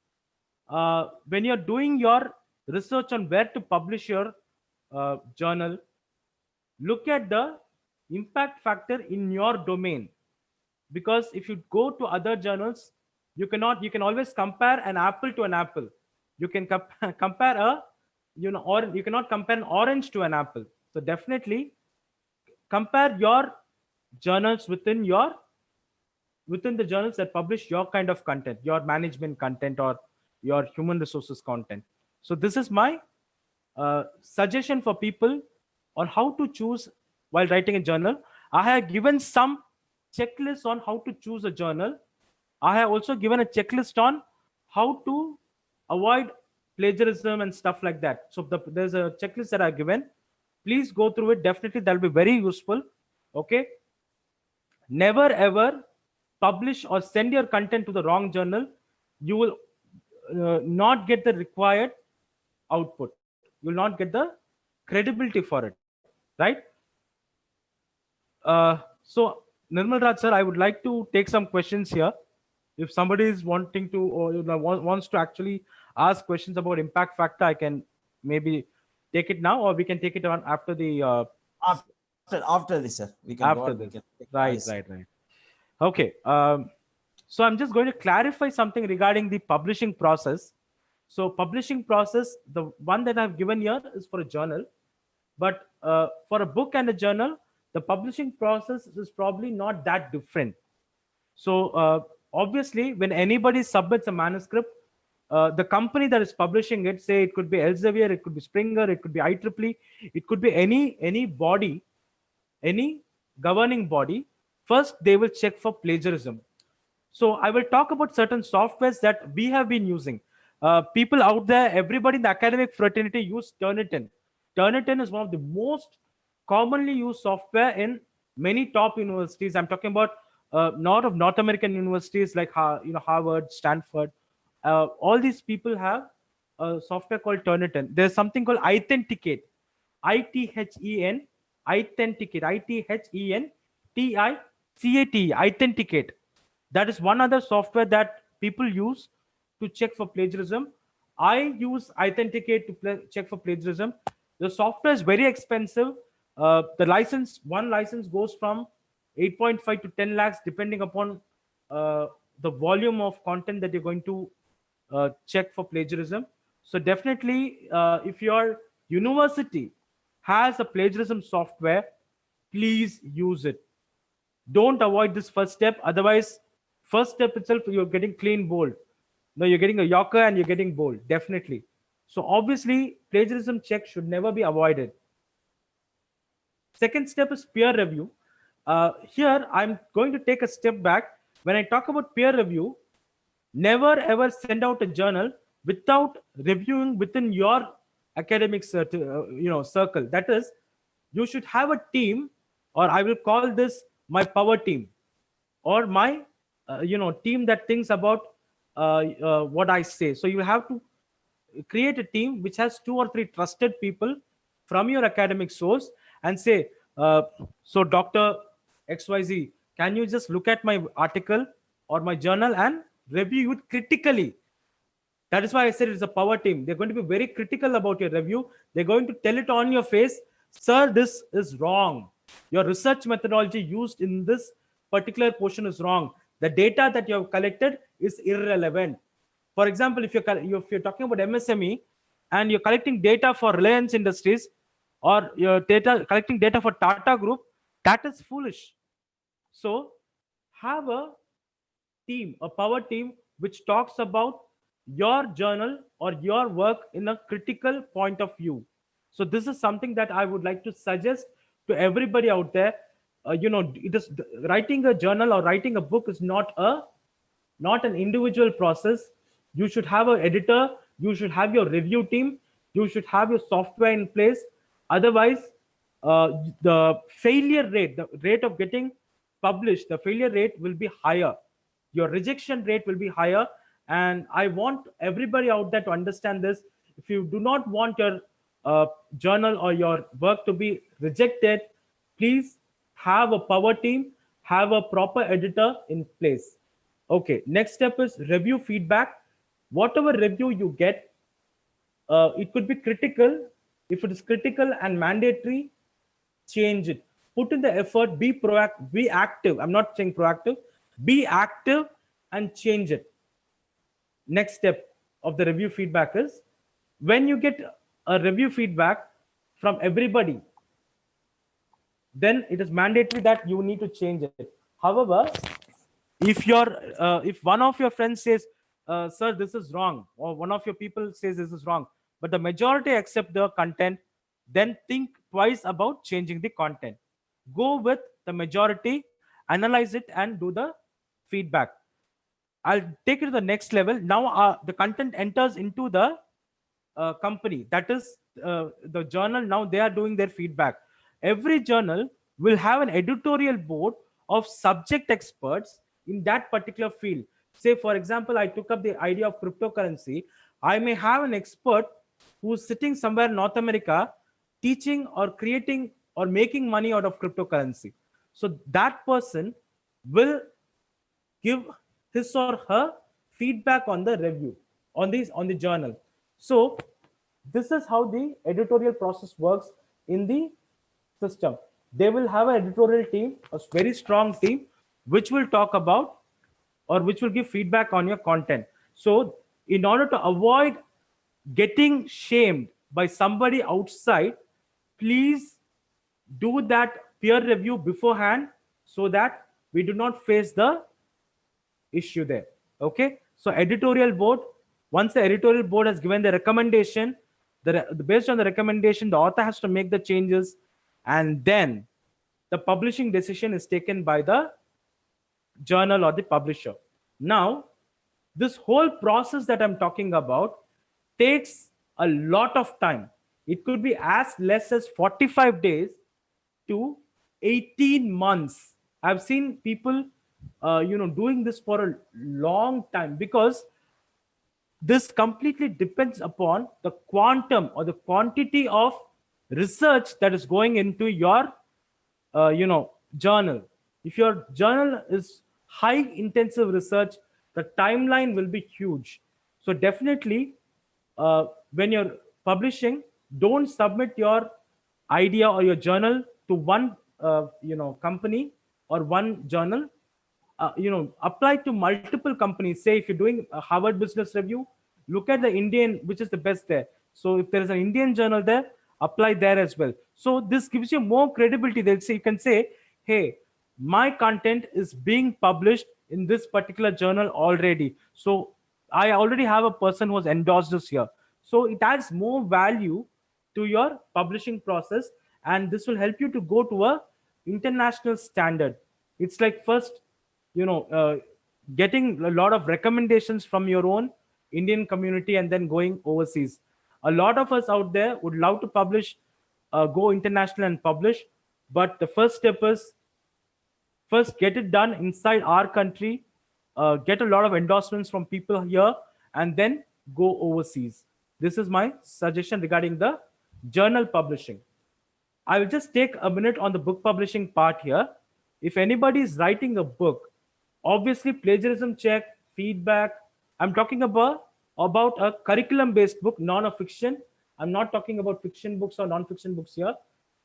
when you're doing your research on where to publish your journal, look at the impact factor in your domain. Because if you go to other journals, you can always compare an apple to an apple. You can compare or you cannot compare an orange to an apple. So definitely compare your journals within the journals that publish your kind of content, your management content or your human resources content. So this is my suggestion for people on how to choose while writing a journal. I have given some checklists on how to choose a journal. I have also given a checklist on how to avoid plagiarism and stuff like that. So there's a checklist that I've given. Please go through it. Definitely, that'll be very useful. Okay. Never ever publish or send your content to the wrong journal. You will not get the required output. You will not get the credibility for it, right? So, Nirmal Raj sir, I would like to take some questions here. If somebody is wanting to or wants to actually ask questions about impact factor, I can maybe take it now, or we can take it on after the
After this, sir, we can go
after
on. We
this.
can take
Right,
eyes.
right, right. Okay. So I'm just going to clarify something regarding the publishing process. So publishing process, the one that I've given here is for a journal, but for a book and a journal, the publishing process is probably not that different. So obviously, when anybody submits a manuscript, the company that is publishing it, say it could be Elsevier, it could be Springer, it could be IEEE, it could be any body, any governing body. First, they will check for plagiarism. So I will talk about certain softwares that we have been using. People out there, everybody in the academic fraternity use Turnitin. Turnitin is one of the most commonly used software in many top universities. I'm talking about not of North American universities like Harvard, Stanford. All these people have a software called Turnitin. There's something called Authenticate. ITHEN, Authenticate, ITHENTICATE, Authenticate. That is one other software that people use to check for plagiarism. I use Authenticate to check for plagiarism. The software is very expensive. One license goes from 8.5 to 10 lakhs, depending upon the volume of content that you're going to check for plagiarism. So definitely, if your university has a plagiarism software, please use it. Don't avoid this first step. Otherwise, first step itself, you're getting clean bold. No, you're getting a yorker and you're getting bold, definitely. So obviously, plagiarism check should never be avoided. Second step is peer review. Here, I'm going to take a step back. When I talk about peer review, never ever send out a journal without reviewing within your academic circle. That is, you should have a team, or I will call this my power team, or my team that thinks about what I say. So you have to create a team which has 2 or 3 trusted people from your academic source and say, so Dr. XYZ, can you just look at my article or my journal and review it critically? That is why I said it's a power team. They're going to be very critical about your review. They're going to tell it on your face, sir, this is wrong. Your research methodology used in this particular portion is wrong. The data that you have collected is irrelevant. For example, if you're talking about MSME and you're collecting data for Reliance Industries, or you're collecting data for Tata Group, that is foolish. So have a team, a power team, which talks about your journal or your work in a critical point of view. So this is something that I would like to suggest to everybody out there. It is writing a journal or writing a book is not an individual process. You should have an editor. You should have your review team. You should have your software in place. Otherwise, the failure rate, the rate of getting published, the failure rate will be higher. Your rejection rate will be higher. And I want everybody out there to understand this. If you do not want your journal or your work to be rejected, please have a power team, have a proper editor in place. Okay, next step is review feedback. Whatever review you get, it could be critical. If it is critical and mandatory, change it. Put in the effort, be proactive, be active. I'm not saying proactive, be active and change it. Next step of the review feedback is when you get a review feedback from everybody, then it is mandatory that you need to change it. However, if one of your friends says, sir, this is wrong, or one of your people says this is wrong, but the majority accept the content, then think twice about changing the content. Go with the majority, analyze it, and do the feedback. I'll take it to the next level. Now the content enters into the company, that is the journal. Now they are doing their feedback. Every journal will have an editorial board of subject experts in that particular field. Say for example, I took up the idea of cryptocurrency. I may have an expert who's sitting somewhere in North America teaching or creating or making money out of cryptocurrency. So that person will give his or her feedback on the review, on the journal. So this is how the editorial process works in the system. They will have an editorial team, a very strong team, which will talk about or which will give feedback on your content. So in order to avoid getting shamed by somebody outside, please do that peer review beforehand, so that we do not face the issue there. Okay, so editorial board, once the editorial board has given the recommendation, based on the recommendation, the author has to make the changes, and then the publishing decision is taken by the journal or the publisher. Now, this whole process that I'm talking about takes a lot of time. It could be as less as 45 days to 18 months. I've seen people doing this for a long time, because this completely depends upon the quantum or the quantity of research that is going into your journal. If your journal is high intensive research, the timeline will be huge. So definitely, when you're publishing, don't submit your idea or your journal to one company or one journal. Apply to multiple companies. Say if you're doing a Harvard Business Review, look at the Indian, which is the best there. So if there is an Indian journal there, apply there as well. So this gives you more credibility. They'll say, you can say, hey, my content is being published in this particular journal already, so I already have a person who has endorsed this here. So it adds more value to your publishing process, and this will help you to go to a international standard. It's like first, getting a lot of recommendations from your own Indian community and then going overseas. A lot of us out there would love to publish, go international and publish, but the first step is first get it done inside our country, get a lot of endorsements from people here, and then go overseas. This is my suggestion regarding the journal publishing. I will just take a minute on the book publishing part here. If anybody is writing a book, obviously plagiarism check, feedback. I'm talking about a curriculum-based book, non a fiction. I'm not talking about fiction books or non-fiction books here.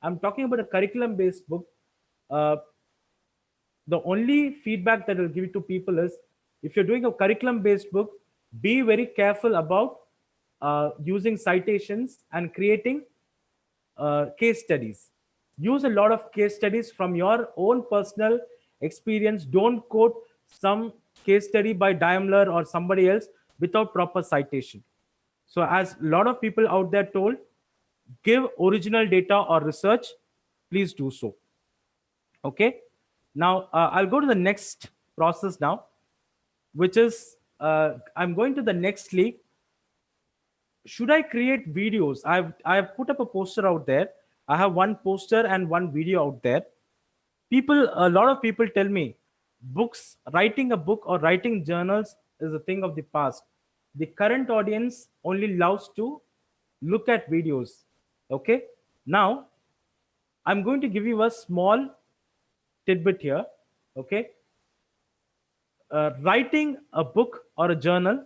I'm talking about a curriculum-based book. Uh, the only feedback that will give it to people is, if you're doing a curriculum-based book, be very careful about using citations and creating case studies. Use a lot of case studies from your own personal experience. Don't quote some case study by Daimler or somebody else without proper citation. So as a lot of people out there told, give original data or research, please do so. Okay, now I'll go to the next process now, which is I'm going to the next league. Should I create videos? I've put up a poster out there. I have one poster and one video out there. A lot of people tell me, writing a book or writing journals is a thing of the past. The current audience only loves to look at videos. Okay, now I'm going to give you a small tidbit here. Okay, writing a book or a journal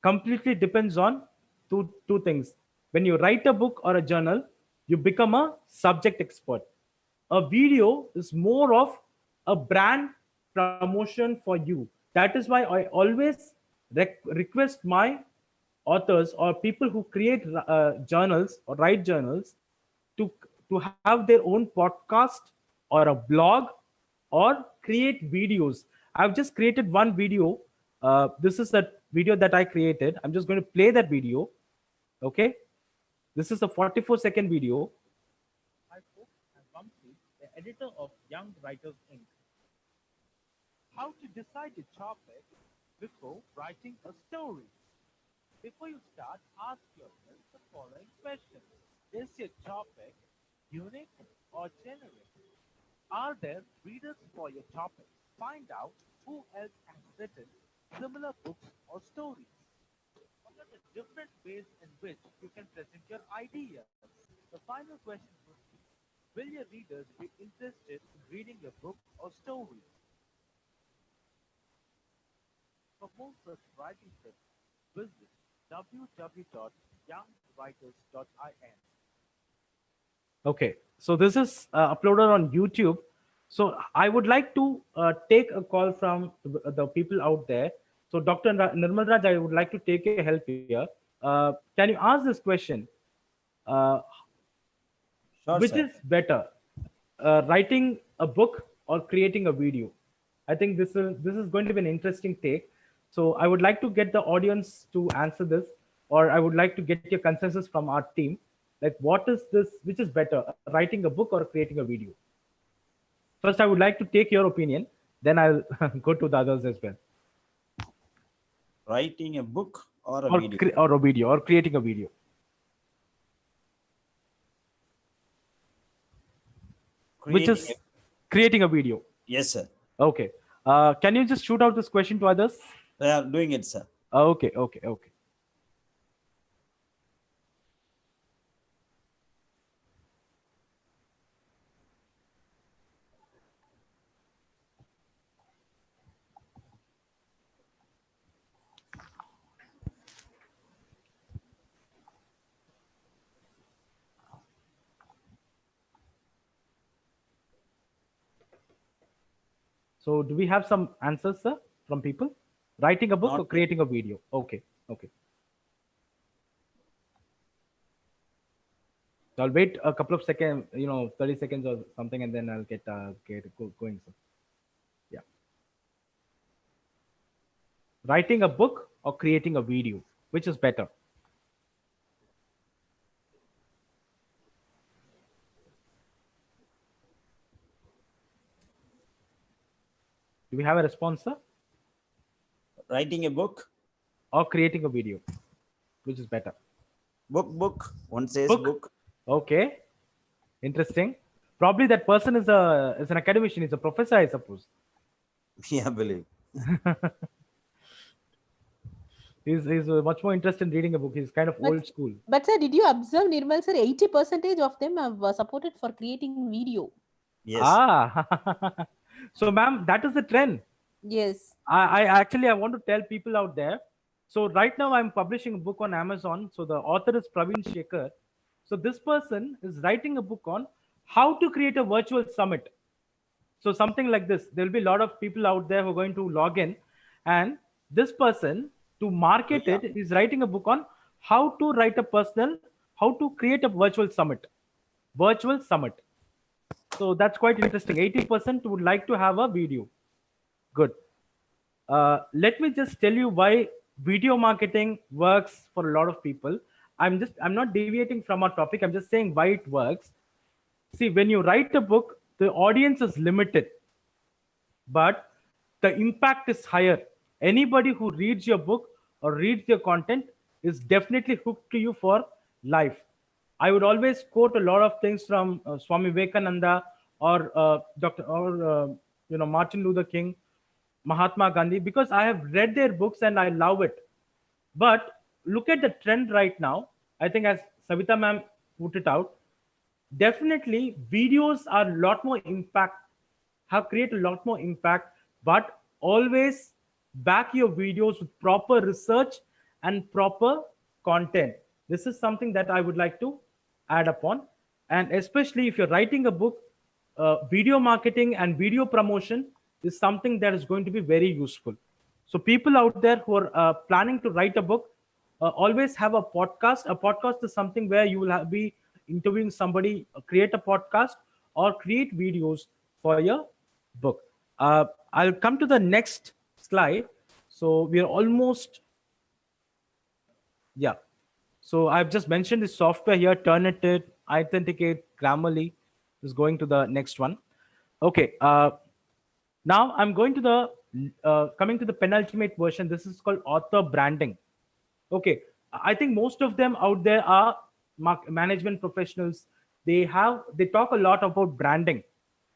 completely depends on two things. When you write a book or a journal, you become a subject expert. A video is more of a brand promotion for you. That is why I always request my authors or people who create journals or write journals to to have their own podcast or a blog or create videos. I've just created one video. This is a video that I created. I'm just going to play that video. Okay. This is a 44-second video. Hi folks, I'm Vamsi, the editor of Young Writers Inc. How to decide a topic before writing a story. Before you start, ask yourself the following question. Is your topic unique or generic? Are there readers for your topic? Find out who else has written similar books or stories. What are the different ways in which you can present your ideas? The final question would be, will your readers be interested in reading your book or story? For more such writing tips, visit www.youngwriters.in. Okay, so this is uploaded on YouTube. So I would like to take a call from the people out there. So Dr. Nirmal Raj, I would like to take your help here. Can you ask this question?
Sure,
Which
sir.
is better, writing a book or creating a video? I think this is going to be an interesting take. So I would like to get the audience to answer this, or I would like to get your consensus from our team. Like, what is this? Which is better, writing a book or creating a video? First, I would like to take your opinion. Then I'll go to the others as well.
Writing a book or a
Or
video?
or a video, or creating a video. Which
Creating
is creating a video.
Yes, sir.
Okay. Can you just shoot out this question to others?
They are doing it, sir.
Okay. So do we have some answers, sir, from people? Writing a book
Not
or creating a video? Okay. So I'll wait a couple of seconds, 30 seconds or something, and then I'll get going, sir. Yeah. Writing a book or creating a video, which is better? Do we have a response, sir?
Writing a book?
Or creating a video, which is better?
Book. One says
Book.
book.
Okay. Interesting. Probably that person is an academician, is a professor, I suppose.
Yeah, believe.
He's much more interested in reading a book. He's kind of old school.
But sir, did you observe, Nirmal sir, 80% of them have supported for creating video.
Yes.
Ah. So ma'am, that is the trend.
Yes.
I actually want to tell people out there. So right now I'm publishing a book on Amazon. So the author is Praveen Shekhar. So this person is writing a book on how to create a virtual summit. So something like this. There will be a lot of people out there who are going to log in, and this person, to market it, is writing a book on how to how to create a virtual summit. So that's quite interesting. 80% would like to have a video. Good. Let me just tell you why video marketing works for a lot of people. I'm not deviating from our topic. I'm just saying why it works. See, when you write a book, the audience is limited, but the impact is higher. Anybody who reads your book or reads your content is definitely hooked to you for life. I would always quote a lot of things from Swami Vivekananda or Martin Luther King, Mahatma Gandhi, because I have read their books and I love it. But look at the trend right now. I think, as Savita ma'am put it out, definitely videos are a lot more have created a lot more impact, but always back your videos with proper research and proper content. This is something that I would like to add upon. And especially if you're writing a book, video marketing and video promotion is something that is going to be very useful. So people out there who are planning to write a book, always have a podcast. A podcast is something where you will be interviewing somebody, create a podcast or create videos for your book. I'll come to the next slide. So we are almost, yeah. So I've just mentioned the software here, Turnitin, Authenticate, Grammarly. Is going to the next one. Okay. Now I'm going to the coming to the penultimate version. This is called author branding. Okay, I think most of them out there are management professionals. They talk a lot about branding.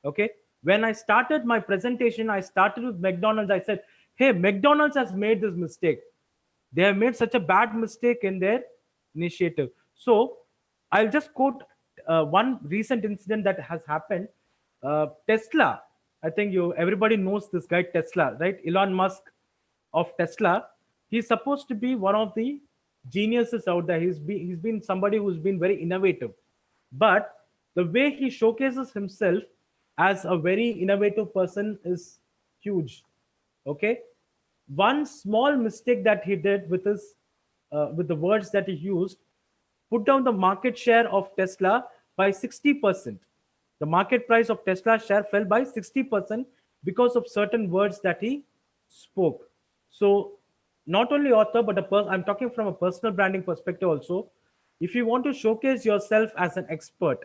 Okay, when I started my presentation, I started with McDonald's. I said, "Hey, McDonald's has made this mistake. They have made such a bad mistake in their initiative." So I'll just quote one recent incident that has happened. Tesla. I think everybody knows this guy Tesla, right? Elon Musk of Tesla. He's supposed to be one of the geniuses out there. He's been somebody who's been very innovative, but the way he showcases himself as a very innovative person is huge. Okay, one small mistake that he did with his with the words that he used put down the market share of Tesla by 60%. The market price of Tesla share fell by 60% because of certain words that he spoke. So not only author, but I'm talking from a personal branding perspective also. If you want to showcase yourself as an expert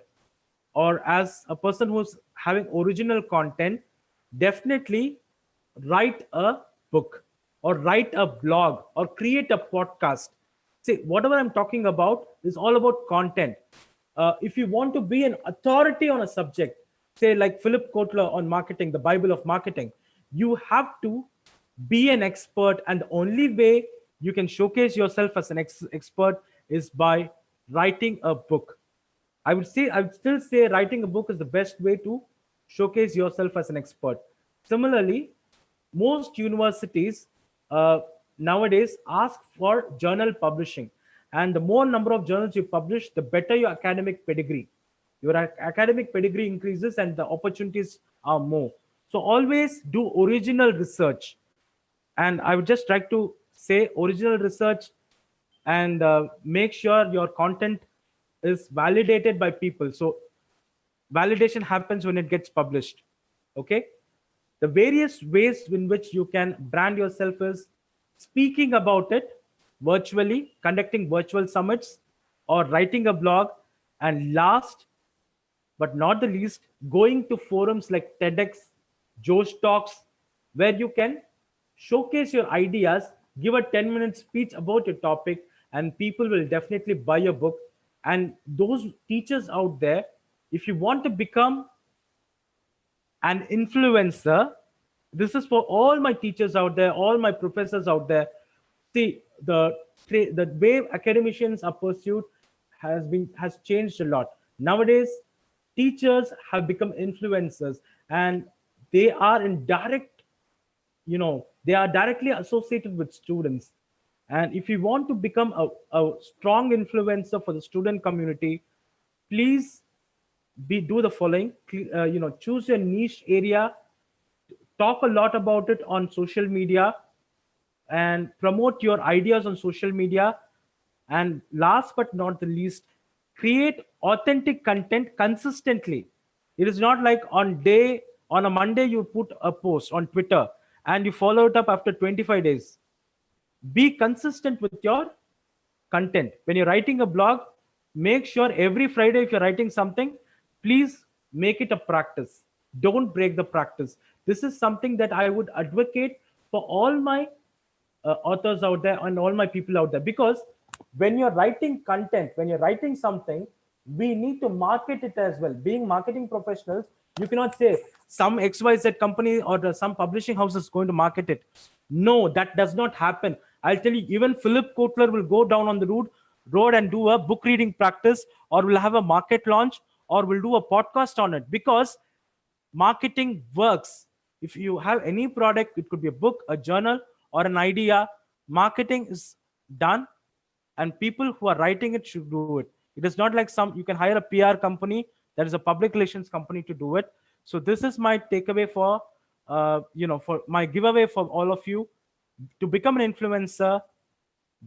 or as a person who's having original content, definitely write a book or write a blog or create a podcast. See, whatever I'm talking about is all about content. If you want to be an authority on a subject, say like Philip Kotler on marketing, the Bible of marketing, you have to be an expert, and the only way you can showcase yourself as an expert is by writing a book. I would still say writing a book is the best way to showcase yourself as an expert. Similarly, most universities nowadays ask for journal publishing, and the more number of journals you publish, the better your academic pedigree. Your academic pedigree increases, and the opportunities are more. So always do original research, and I would just like to say original research, and make sure your content is validated by people. So validation happens when it gets published. Okay, the various ways in which you can brand yourself is speaking about it virtually, conducting virtual summits, or writing a blog, and last but not the least, going to forums like TEDx, Josh Talks, where you can showcase your ideas, give a 10-minute speech about your topic, and people will definitely buy your book. And those teachers out there, if you want to become an influencer, this is for all my teachers out there, all my professors out there. See, the way academicians are pursued has changed a lot. Nowadays, teachers have become influencers, and they are in direct, they are directly associated with students. And if you want to become a strong influencer for the student community, please do the following. Choose your niche area, talk a lot about it on social media, and promote your ideas on social media. And last but not the least, create authentic content consistently. It is not like on a Monday you put a post on Twitter and you follow it up after 25 days. Be consistent with your content. When you're writing a blog, make sure every Friday, if you're writing something, please make it a practice. Don't break the practice. This is something that I would advocate for all my authors out there and all my people out there, because when you're writing content, when you're writing something, we need to market it as well. Being marketing professionals, you cannot say some XYZ company or some publishing house is going to market it. No, that does not happen. I'll tell you, even Philip Kotler will go down on the road and do a book reading practice, or will have a market launch, or will do a podcast on it, because marketing works. If you have any product, it could be a book, a journal, or an idea, marketing is done, and people who are writing it should do it. It is not like you can hire a PR company, that is a public relations company, to do it. So this is my takeaway for for my giveaway for all of you. To become an influencer,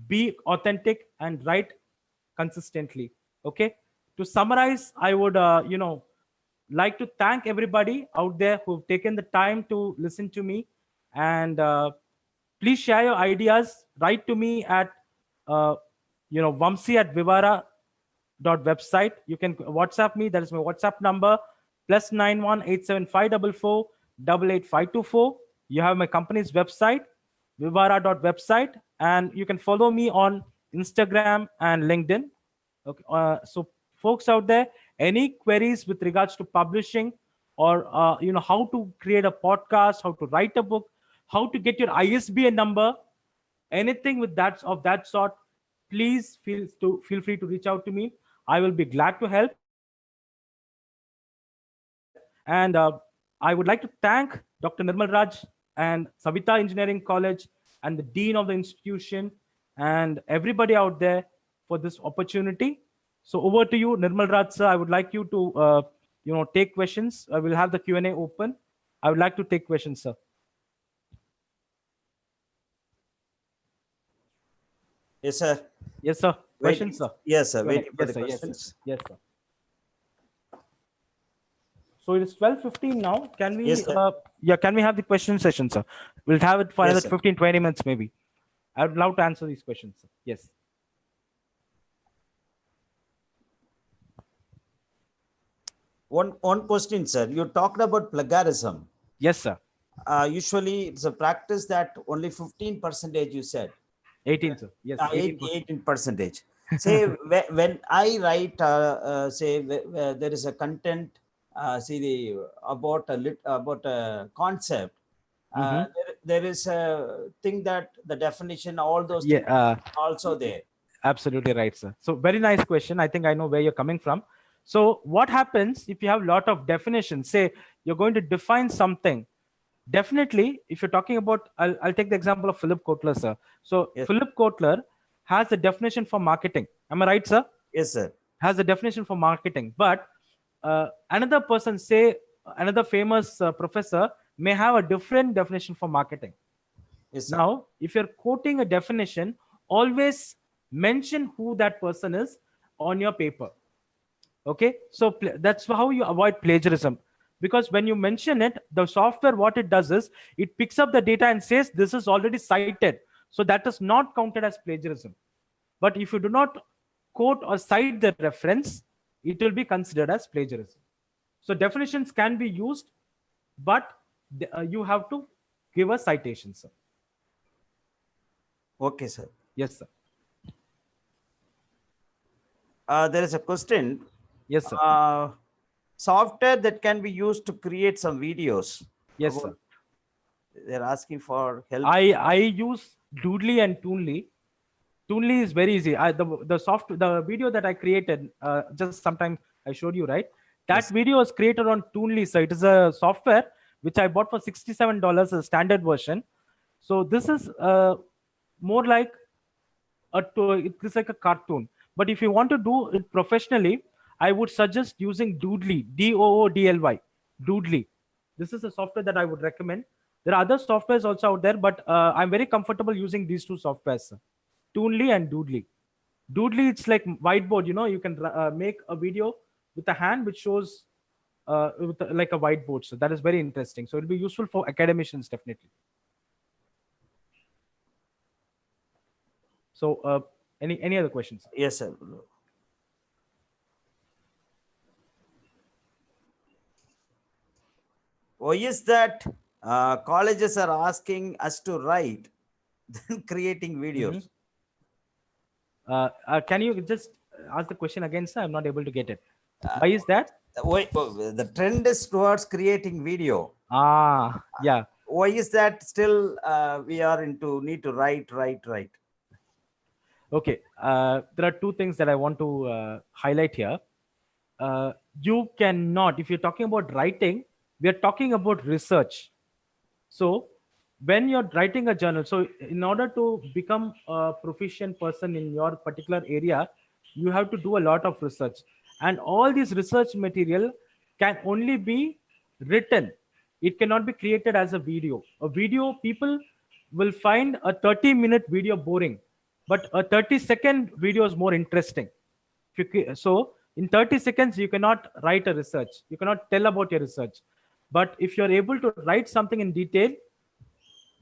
be authentic and write consistently. Okay, to summarize, I would, like to thank everybody out there who've taken the time to listen to me. And please share your ideas. Write to me at, Vamsi at Vivara.website. You can WhatsApp me. That is my WhatsApp number, +91 87 544 88524. You have my company's website, Vivara.website, and you can follow me on Instagram and LinkedIn. Okay, so folks out there, any queries with regards to publishing, or how to create a podcast, how to write a book, how to get your ISBN number, anything with that of that sort, please feel free to reach out to me. I will be glad to help. And I would like to thank Dr. Nirmal Raj and Savita Engineering College and the Dean of the institution and everybody out there for this opportunity. So over to you, Nirmal Raj sir. I would like you to take questions. I will have the Q&A open. I would like to take questions, sir.
Yes, sir.
Yes, sir.
Waiting.
Questions, sir.
Yes, sir.
Q&A.
Waiting for
Yes,
the
sir. Yes,
questions.
sir. Yes, sir. So it is 12:15 now. Can we,
Yes, sir.
can we have the question session, sir? We'll have it for
Yes,
another
sir.
15, 20 minutes, maybe. I would love to answer these questions, sir. Yes.
One question, sir. You talked about plagiarism.
Yes, sir.
Usually, it's a practice that only 15% you said.
18, sir. Yes, 18%.
18%. Say when I write, say there is a content, about a concept.
Mhm.
There is a thing that the definition, all those
Yeah,
things also there.
absolutely right, sir. So very nice question. I think I know where you're coming from. So what happens if you have a lot of definitions? Say you're going to define something. Definitely, if you're talking about, I'll take the example of Philip Kotler, sir. So
Yes.
Philip Kotler has a definition for marketing. Am I right, sir?
Yes, sir.
Has a definition for marketing. But another person, say another famous professor, may have a different definition for marketing.
Yes, sir.
Now, if you're quoting a definition, always mention who that person is on your paper. Okay, so that's how you avoid plagiarism, because when you mention it, the software, what it does is it picks up the data and says this is already cited, so that is not counted as plagiarism. But if you do not quote or cite the reference, it will be considered as plagiarism. So definitions can be used, but you have to give a citation, sir.
Okay, sir.
Yes, sir.
There is a question.
Yes, sir.
Software that can be used to create some videos.
Yes, sir.
They're asking for help.
I use Doodly and Toonly. Toonly is very easy. The video that I created just sometime I showed you, right? That
Yes.
video was created on Toonly. So it is a software which I bought for $67, a standard version. So this is more like it's like a cartoon. But if you want to do it professionally, I would suggest using Doodly, Doodly. Doodly. This is a software that I would recommend. There are other softwares also out there, but I'm very comfortable using these two softwares, sir. Toonly and Doodly. Doodly, it's like whiteboard. You can make a video with a hand which shows like a whiteboard. So that is very interesting. So it'll be useful for academicians, definitely. So any other questions?
Yes, sir. Why is that colleges are asking us to write than creating videos?
Can you just ask the question again, sir? I'm not able to get it. Why is that?
Why, the trend is towards creating video.
Yeah.
Why is that still we are need to write?
Okay. There are two things that I want to highlight here. You cannot, if you're talking about writing, we are talking about research. So when you're writing a journal, so in order to become a proficient person in your particular area, you have to do a lot of research. And all this research material can only be written. It cannot be created as a video. A video, people will find a 30-minute video boring, but a 30-second video is more interesting. So In 30 seconds, you cannot write a research. You cannot tell about your research. But if you're able to write something in detail,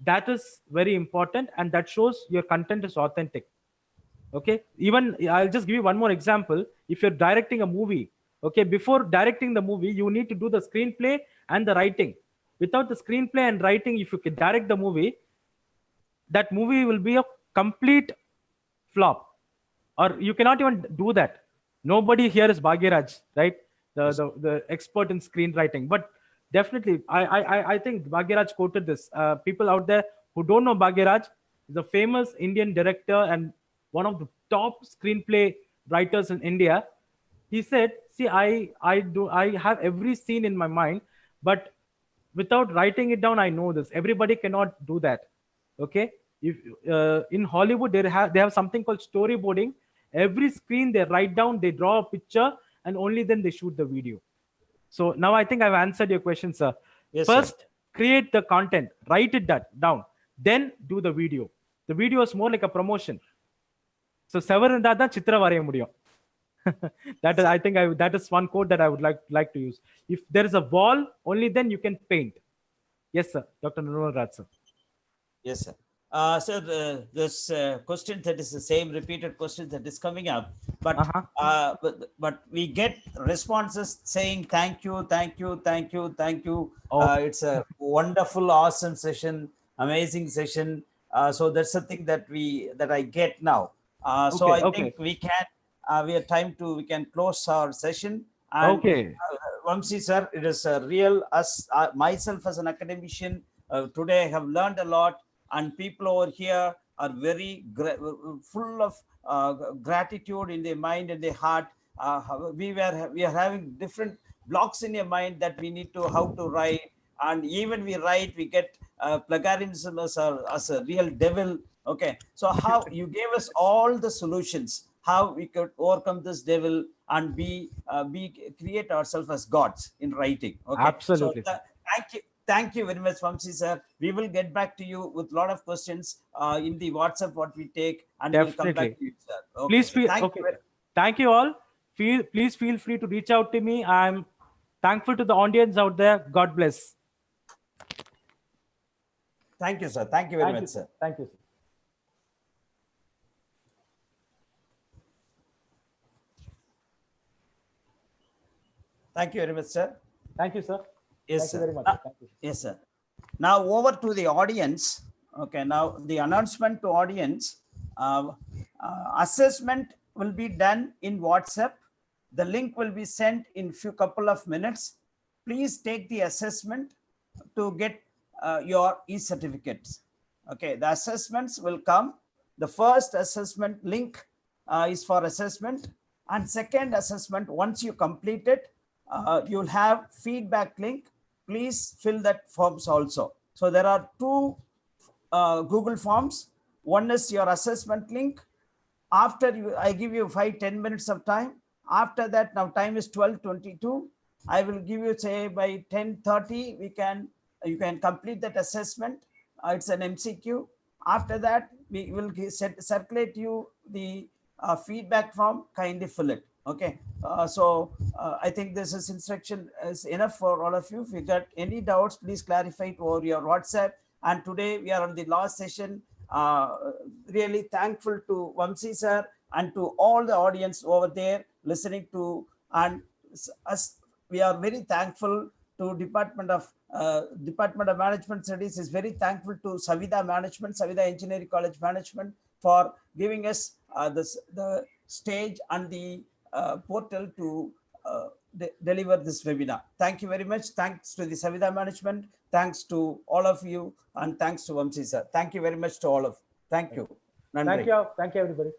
that is very important, and that shows your content is authentic. Okay, even I'll just give you one more example. If you're directing a movie, okay, before directing the movie, you need to do the screenplay and the writing. Without the screenplay and writing, if you can direct the movie, that movie will be a complete flop, or you cannot even do that. Nobody here is Bhagiraj, right?
Yes.
The expert in screenwriting. But definitely, I think Bhagiraj quoted this. People out there who don't know Bhagiraj is a famous Indian director and one of the top screenplay writers in India. He said, "See, I have every scene in my mind, but without writing it down, I know this. Everybody cannot do that. Okay, if in Hollywood they have something called storyboarding. Every screen they write down, they draw a picture, and only then they shoot the video. So now I think I've answered your question, sir.
Yes, sir.
First, create the content, write it down, then do the video. The video is more like a promotion. So sever இருந்தா தான் சித்திர வரைய முடியும். That is, I think that is one quote that I would like to use. If there is a wall, only then you can paint. Yes, sir. Dr. Nirmal Raj, sir.
Yes, sir. Sir, this question that is the same repeated question that is coming up, but but we get responses saying thank you, thank you, thank you, thank you.
Oh.
It's a wonderful, awesome session, amazing session. So that's the thing that I get now. So
Okay,
I
okay.
think we have time to we can close our session. And
Okay.
Vamsi sir, it is a real myself as an academician. Today I have learned a lot, and people over here are very full of gratitude in their mind and their heart. We are having different blocks in your mind that we need to how to write, and even we write, we get plagiarism as a real devil. Okay, so how you gave us all the solutions how we could overcome this devil and be create ourselves as gods in writing. Okay,
Absolutely.
So thank you very much, Vamsi sir. We will get back to you with a lot of questions in the WhatsApp what we take, and we'll come back to you, sir. Okay.
Please feel
Thank you.
Thank you all. Please feel free to reach out to me. I'm thankful to the audience out there. God bless.
Thank you, sir. Thank you very much, sir.
Thank you, sir.
Thank you very much, sir.
Thank you, sir.
Yes,
Thank
sir.
you very much. Thank you.
Yes, sir. Now over to the audience. Okay, now the announcement to audience. Assessment will be done in WhatsApp. The link will be sent in few couple of minutes. Please take the assessment to get your e-certificates. Okay, the assessments will come. The first assessment link is for assessment, and second assessment, once you complete it, you'll have feedback link. Please fill that forms also. So there are two Google forms. One is your assessment link. After I give you 5-10 minutes of time. After that, now time is 12:22. I will give you, say, by 10:30 you can complete that assessment. It's an MCQ. After that, we will circulate you the feedback form. Kindly fill it. Okay, so I think this is instruction is enough for all of you. If you got any doubts, please clarify it over your WhatsApp. And today we are on the last session. Really thankful to Vamsi sir and to all the audience over there listening to, and us. We are very thankful to Department of Management Studies is very thankful to Savida Engineering College Management for giving us the stage and the portal to deliver this webinar. Thank you very much. Thanks to the Savida Management. Thanks to all of you, and thanks to Vamsi sir. Thank you very much to all of. Thank you.
Thank you, everybody.